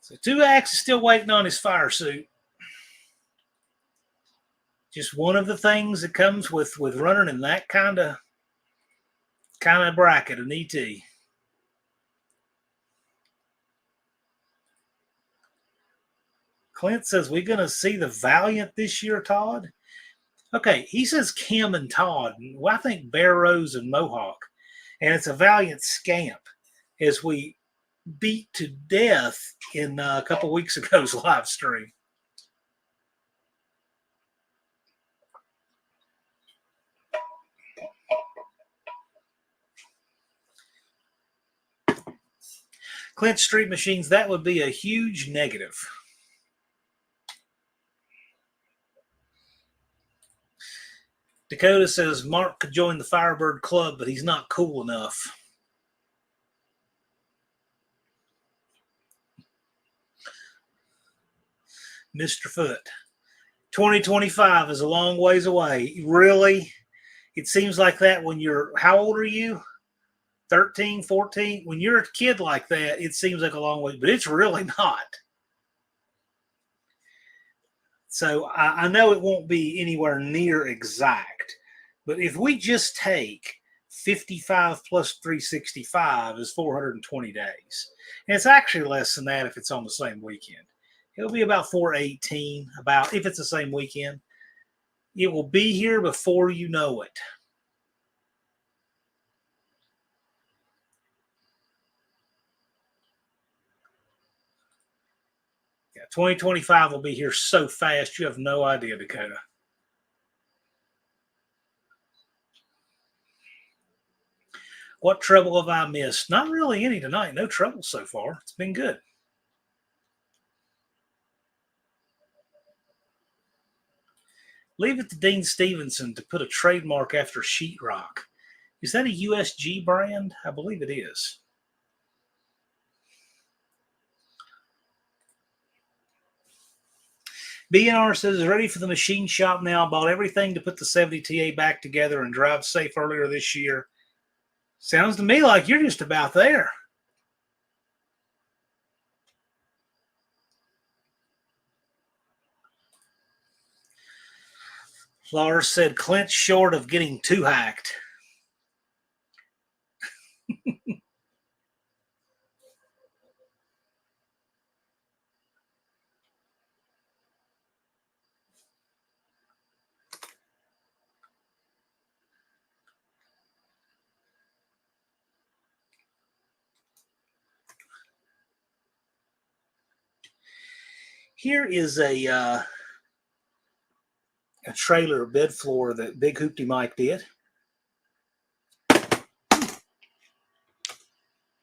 So Two Axe is still waiting on his fire suit. Just one of the things that comes with running in that kind of bracket, an ET. Clint says, we're going to see the Valiant this year, Todd? Okay, he says Kim and Todd. Well, I think Bear Rose and Mohawk. And it's a Valiant scamp as we beat to death in a couple weeks ago's live stream. Clint Street Machines, that would be a huge negative. Dakota says Mark could join the Firebird Club, but he's not cool enough. Mr. Foot, 2025 is a long ways away. Really? It seems like that when you're, how old are you? 13, 14? When you're a kid like that, it seems like a long way, but it's really not. So I know it won't be anywhere near exact, but if we just take 55 plus 365 is 420 days. And it's actually less than that if it's on the same weekend. It'll be about 418, about if it's the same weekend. It will be here before you know it. Yeah, 2025 will be here so fast, you have no idea, Dakota. What trouble have I missed? Not really any tonight. No trouble so far. It's been good. Leave it to Dean Stevenson to put a trademark after sheetrock. Is that a USG brand? I believe it is. BNR says is ready for the machine shop now. Bought everything to put the 70 TA back together and drive safe earlier this year. Sounds to me like you're just about there. Lars said Clint's short of getting too hacked. Here is a trailer bed floor that Big Hoopty Mike did.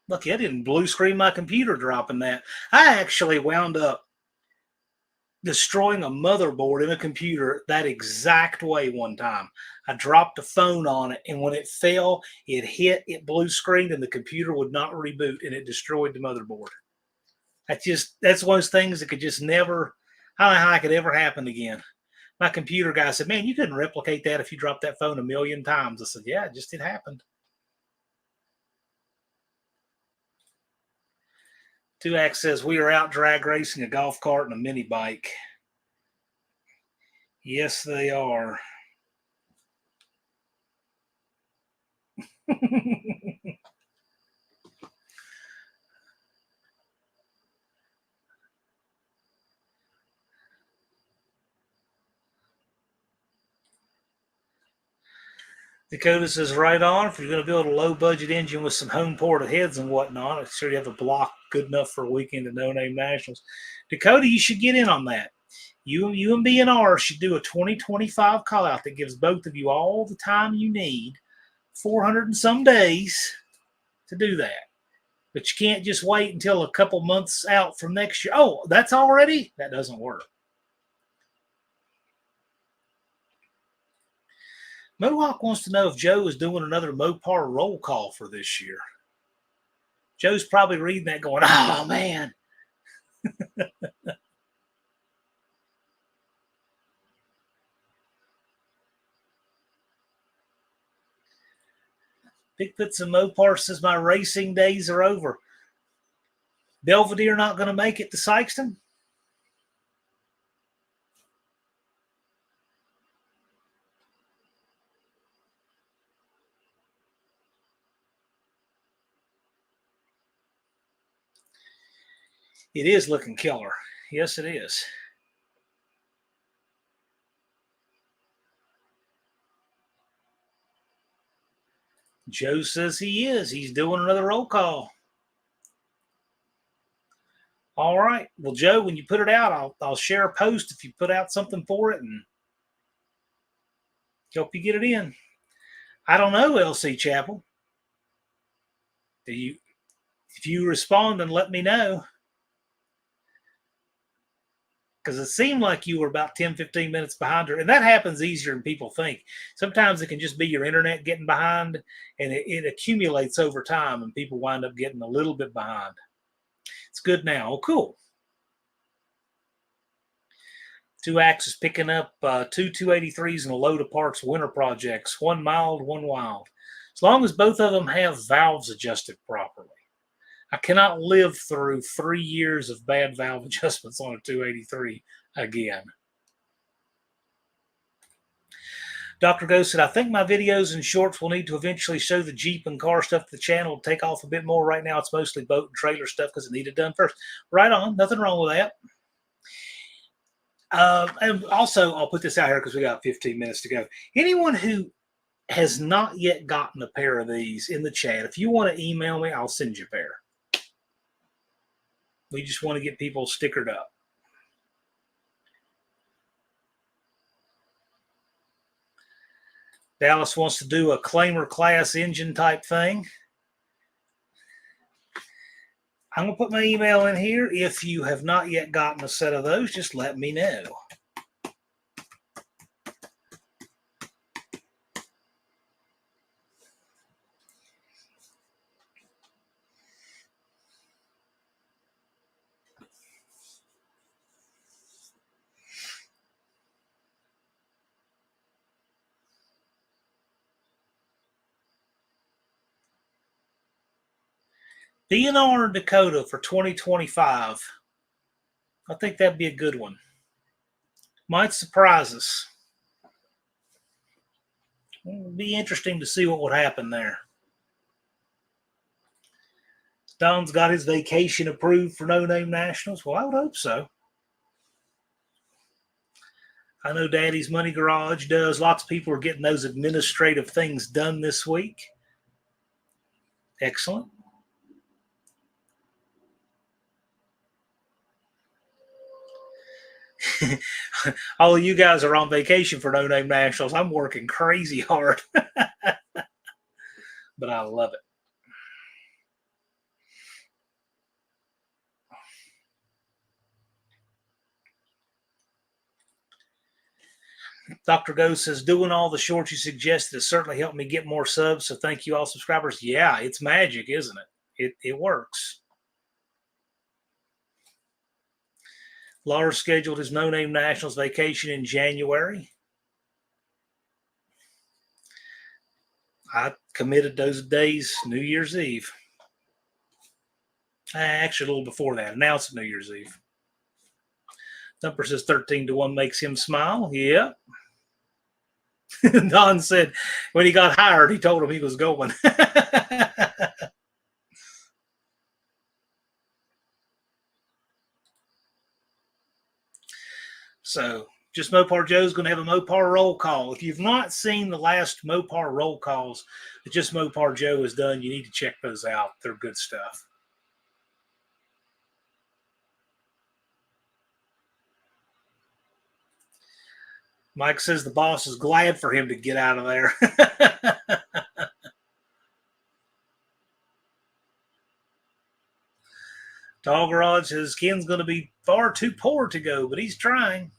Look, I didn't blue screen my computer dropping that. I actually wound up destroying a motherboard in a computer that exact way one time. I dropped a phone on it, and when it fell, it hit, it blue screened, and the computer would not reboot, and it destroyed the motherboard. That's one of those things that could just never, I don't know how it could ever happen again. My computer guy said, man, you couldn't replicate that if you dropped that phone a million times. I said, yeah, it happened. 2X says, we are out drag racing a golf cart and a mini bike. Yes, they are. Dakota says, right on. If you're going to build a low-budget engine with some home-ported heads and whatnot, I'm sure you have a block good enough for a weekend at No Name Nationals. Dakota, you should get in on that. You and BNR should do a 2025 call-out that gives both of you all the time you need, 400 and some days, to do that. But you can't just wait until a couple months out from next year. Oh, that's already? That doesn't work. Mohawk wants to know if Joe is doing another Mopar roll call for this year. Joe's probably reading that going, oh, man. Bigfoots and Mopar says my racing days are over. Belvedere not going to make it to Sykeston? It is looking killer. Yes, it is. Joe says he is. He's doing another roll call. All right. Well, Joe, when you put it out, I'll share a post if you put out something for it and help you get it in. I don't know, LC Chapel. If you respond and let me know. Because it seemed like you were about 10, 15 minutes behind her. And that happens easier than people think. Sometimes it can just be your internet getting behind, and it accumulates over time, and people wind up getting a little bit behind. It's good now. Oh, cool. 2X is picking up two 283s and a load of parts winter projects. One mild, one wild. As long as both of them have valves adjusted properly. I cannot live through 3 years of bad valve adjustments on a 283 again. Dr. Ghost said, I think my videos and shorts will need to eventually show the Jeep and car stuff to the channel. It'll take off a bit more. Right now, it's mostly boat and trailer stuff because it needed done first. Right on. Nothing wrong with that. And also, I'll put this out here because we got 15 minutes to go. Anyone who has not yet gotten a pair of these in the chat, if you want to email me, I'll send you a pair. We just want to get people stickered up. Dallas wants to do a claimer class engine type thing. I'm going to put my email in here. If you have not yet gotten a set of those, just let me know. DNR Dakota for 2025. I think that'd be a good one. Might surprise us. It'll be interesting to see what would happen there. Don's got his vacation approved for No Name Nationals. Well, I would hope so. I know Daddy's Money Garage does. Lots of people are getting those administrative things done this week. Excellent. All of you guys are on vacation for No Name Nationals. I'm working crazy hard. But I love it. Dr. Ghost says, doing all the shorts you suggested has certainly helped me get more subs. So thank you all subscribers. Yeah, it's magic, isn't it? It works. Lars scheduled his No Name Nationals vacation in January. I committed those days New Year's Eve. Actually, a little before that. Announced New Year's Eve. Thumper says 13-1 makes him smile. Yeah. Don said when he got hired, he told him he was going. So just Mopar Joe's going to have a Mopar roll call. If you've not seen the last Mopar roll calls that just Mopar Joe has done, you need to check those out. They're good stuff. Mike says the boss is glad for him to get out of there. Tall Garage says Ken's going to be far too poor to go, but he's trying.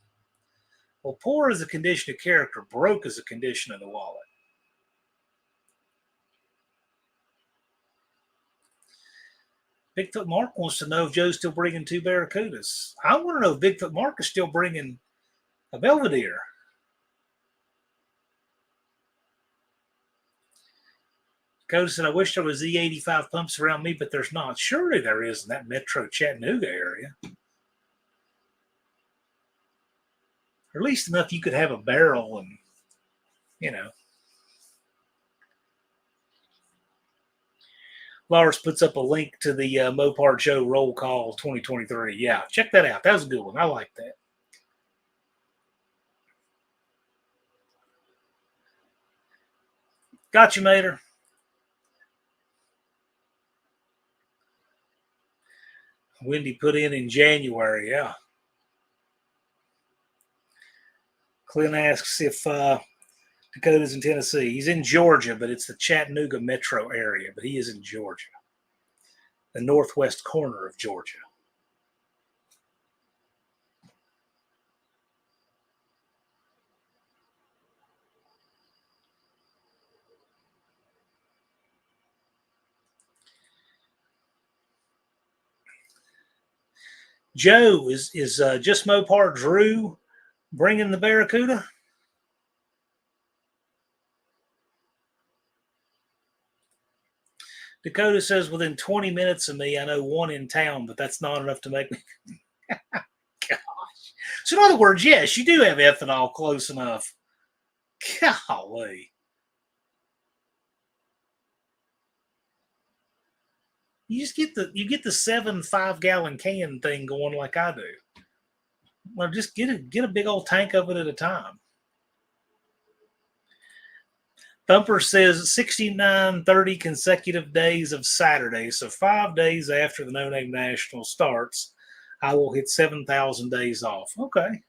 Well, poor is a condition of character. Broke is a condition of the wallet. Bigfoot Mark wants to know if Joe's still bringing 2 Barracudas. I want to know if Bigfoot Mark is still bringing a Belvedere. Dakota said, I wish there was E85 pumps around me, but there's not. Surely there is in that Metro Chattanooga area. Or at least enough you could have a barrel and, you know. Lars puts up a link to the Mopar Joe Roll Call 2023. Yeah, check that out. That was a good one. I like that. Got you, Mater. Wendy put in January, yeah. Clint asks if Dakota's in Tennessee. He's in Georgia, but it's the Chattanooga metro area, but he is in Georgia, the northwest corner of Georgia. Joe, is just Mopar Drew bringing the Barracuda? Dakota says within 20 minutes of me, I know one in town, but that's not enough to make me. Gosh. So in other words, yes, you do have ethanol close enough. Golly. You get the 7 5-gallon can thing going like I do. Well, just get a big old tank of it at a time. Thumper says 69 30 consecutive days of Saturday. So 5 days after the No Name National starts, I will hit 7,000 days off. Okay.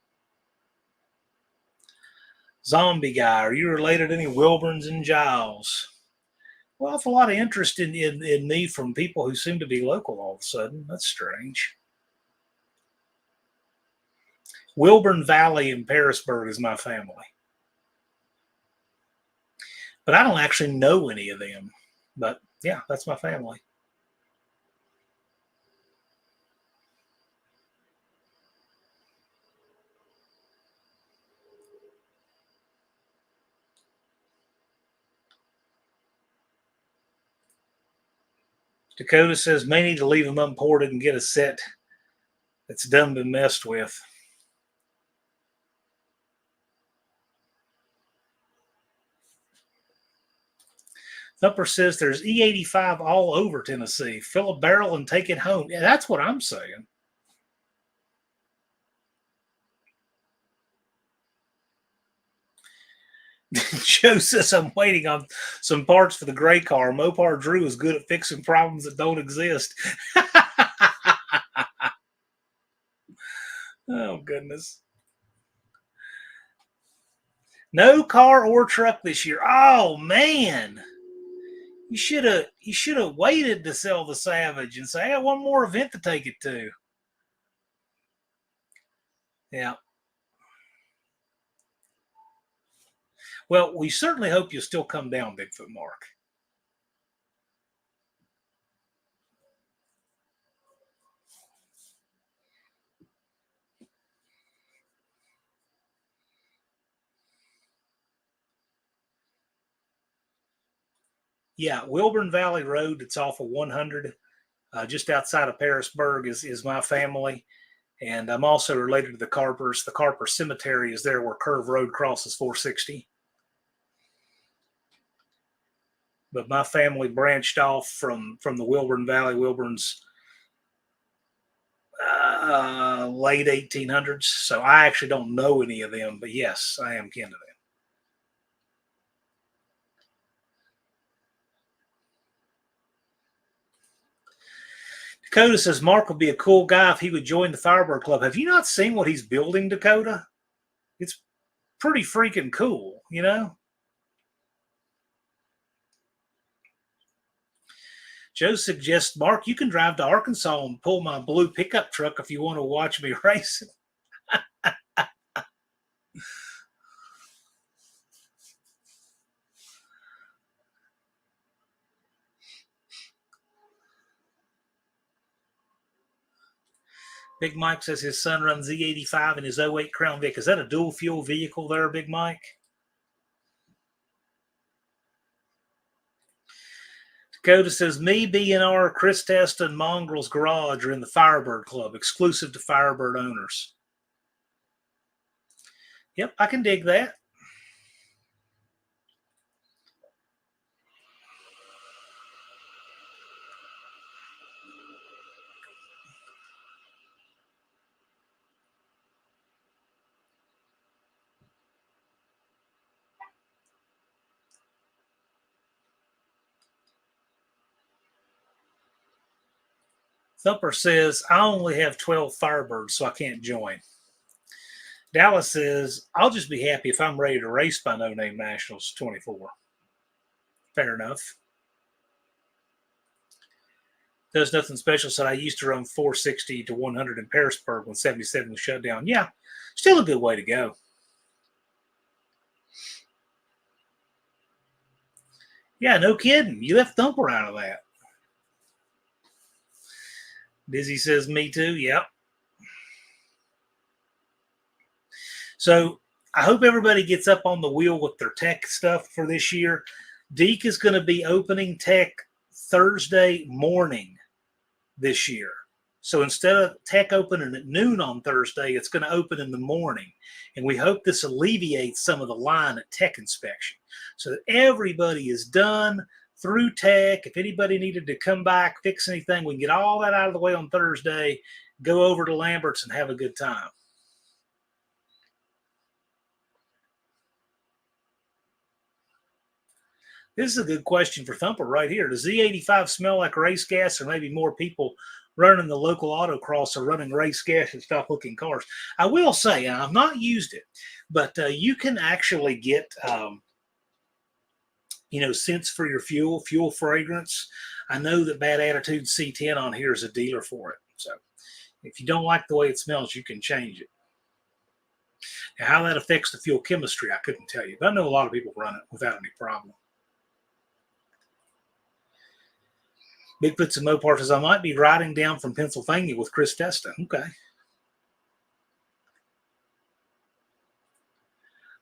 Zombie guy, are you related to any Wilburns and Giles? Well, I've a lot of interest in me from people who seem to be local all of a sudden. That's strange. Wilburn Valley in Parisburg is my family. But I don't actually know any of them. But yeah, that's my family. Dakota says may need to leave them unported and get a set that's done been messed with. Thumper says there's E85 all over Tennessee. Fill a barrel and take it home. Yeah, that's what I'm saying. Joe says I'm waiting on some parts for the gray car. Mopar Drew is good at fixing problems that don't exist. Oh goodness. No car or truck this year. Oh man. You should have waited to sell the Savage and say, I got one more event to take it to. Yeah. Well, we certainly hope you'll still come down, Bigfoot Mark. Yeah, Wilburn Valley Road, it's off of 100, just outside of Parisburg, is my family. And I'm also related to the Carpers. The Carper Cemetery is there where Curve Road crosses 460. But my family branched off from the Wilburn Valley. Wilburn's late 1800s. So I actually don't know any of them. But yes, I am kin to them. Dakota says Mark would be a cool guy if he would join the Firebird Club. Have you not seen what he's building, Dakota? It's pretty freaking cool, you know? Joe suggests, Mark, you can drive to Arkansas and pull my blue pickup truck if you want to watch me racing. Big Mike says his son runs Z85 in his '08 Crown Vic. Is that a dual fuel vehicle there, Big Mike? Dakota says, me, B&R, Chris Testa, and Mongrel's Garage are in the Firebird Club, exclusive to Firebird owners. Yep, I can dig that. Thumper says, I only have 12 Firebirds, so I can't join. Dallas says, I'll just be happy if I'm ready to race by No Name Nationals 24. Fair enough. Does nothing special. Said I used to run 460 to 100 in Parisburg when 77 was shut down. Yeah, still a good way to go. Yeah, no kidding. You left Thumper out of that. Dizzy says, me too. Yep. So I hope everybody gets up on the wheel with their tech stuff for this year. Deke is going to be opening tech Thursday morning this year. So instead of tech opening at noon on Thursday, it's going to open in the morning. And we hope this alleviates some of the line at tech inspection so that everybody is done through tech. If anybody needed to come back, fix anything, we can get all that out of the way on Thursday, go over to Lambert's and have a good time. This is a good question for Thumper right here. Does Z85 smell like race gas, or maybe more people running the local autocross are running race gas and stock looking cars? I will say, and I've not used it, but you can actually get, scents for your fuel fragrance. I know that Bad Attitude C10 on here is a dealer for it. So if you don't like the way it smells, you can change it. Now, how that affects the fuel chemistry, I couldn't tell you, but I know a lot of people run it without any problem. Bigfoots and Mopar says, I might be riding down from Pennsylvania with Chris Testa. Okay.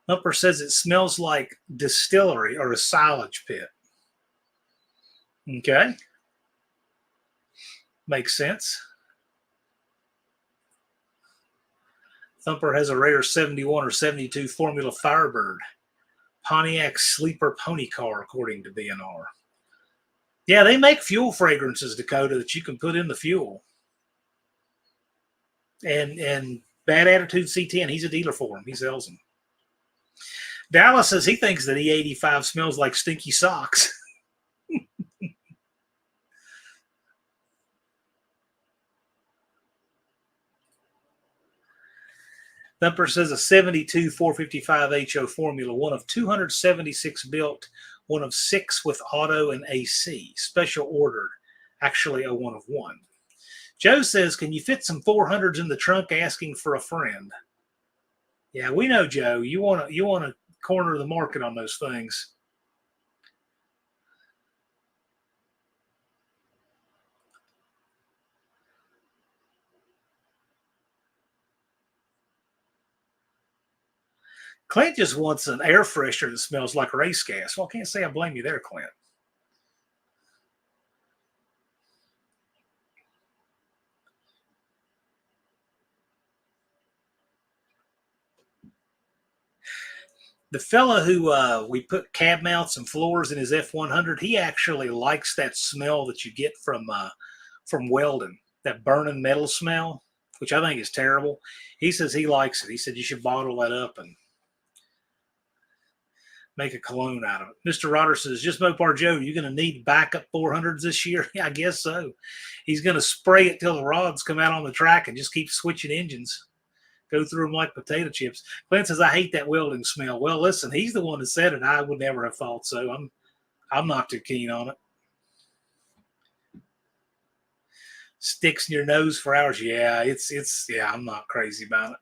Thumper says it smells like distillery or a silage pit. Okay. Makes sense. Thumper has a rare 71 or 72 Formula Firebird Pontiac sleeper pony car, according to BNR. Yeah, they make fuel fragrances, Dakota, that you can put in the fuel. And Bad Attitude C10, he's a dealer for them. He sells them. Dallas says he thinks that E85 smells like stinky socks. Thumper says a 72 455 HO Formula, one of 276 built, one of 6 with auto and AC, special ordered, actually a one of 1. Joe says, can you fit some 400s in the trunk, asking for a friend? Yeah, we know, Joe. You want to corner the market on those things. Clint just wants an air freshener that smells like race gas. Well, I can't say I blame you there, Clint. The fella who we put cab mounts and floors in his F100, he actually likes that smell that you get from welding, that burning metal smell, which I think is terrible. He says he likes it. He said you should bottle that up and make a cologne out of it. Mr. Rodder says, just Mopar Joe, you're going to need backup 400s this year? Yeah, I guess so. He's going to spray it till the rods come out on the track and just keep switching engines. Go through them like potato chips. Clint says, I hate that welding smell. Well, listen, he's the one that said it. I would never have thought so. I'm not too keen on it. Sticks in your nose for hours. Yeah, yeah, I'm not crazy about it.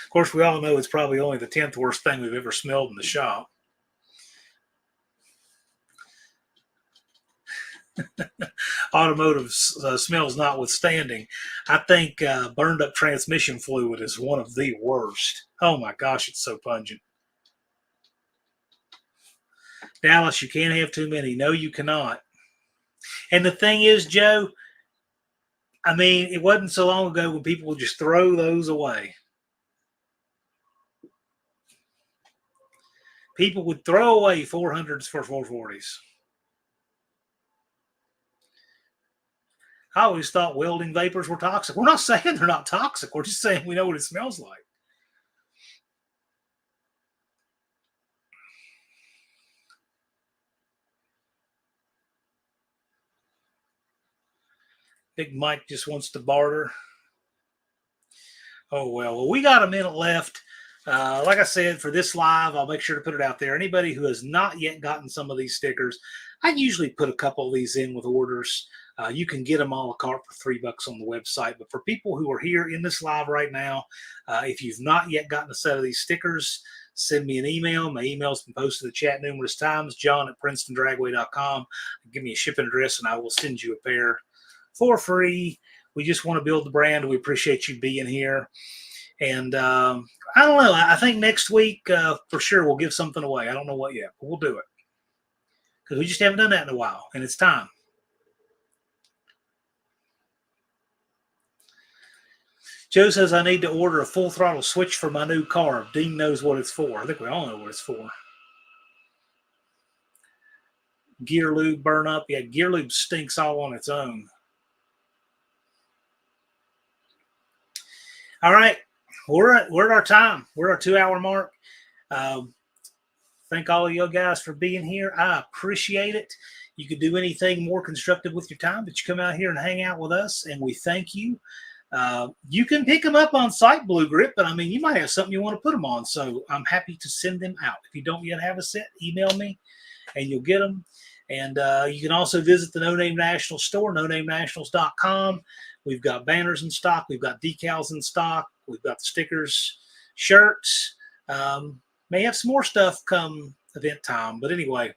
Of course, we all know it's probably only the 10th worst thing we've ever smelled in the shop. Automotive smells notwithstanding, I think burned up transmission fluid is one of the worst. Oh my gosh, it's so pungent. Dallas, you can't have too many. No, you cannot. And the thing is, Joe, I mean, it wasn't so long ago when people would just throw those away. People would throw away 400s for 440s. I always thought welding vapors were toxic. We're not saying they're not toxic. We're just saying we know what it smells like. Big Mike just wants to barter. Oh, well, we got a minute left. Like I said, for this live, I'll make sure to put it out there. Anybody who has not yet gotten some of these stickers, I usually put a couple of these in with orders. You can get them a la carte for $3 on the website. But for people who are here in this live right now, if you've not yet gotten a set of these stickers, send me an email. My email's been posted in the chat numerous times, john@princetondragway.com. Give me a shipping address, and I will send you a pair for free. We just want to build the brand. We appreciate you being here. And I don't know. I think next week, for sure, we'll give something away. I don't know what yet, but we'll do it. Because we just haven't done that in a while, and it's time. Joe says I need to order a full throttle switch for my new car. Dean knows what it's for. I think we all know what it's for. Gear lube burn up. Yeah, gear lube stinks all on its own. All right. We're at our time. We're at our 2-hour mark. Thank all of you guys for being here. I appreciate it. You could do anything more constructive with your time, but you come out here and hang out with us, and we thank you. You can pick them up on site, Blue Grip, but I mean, you might have something you want to put them on, so I'm happy to send them out. If you don't yet have a set, email me, and you'll get them. And you can also visit the No Name National store, nonamenationals.com. We've got banners in stock. We've got decals in stock. We've got the stickers, shirts. May have some more stuff come event time. But anyway,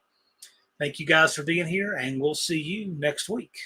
thank you guys for being here, and we'll see you next week.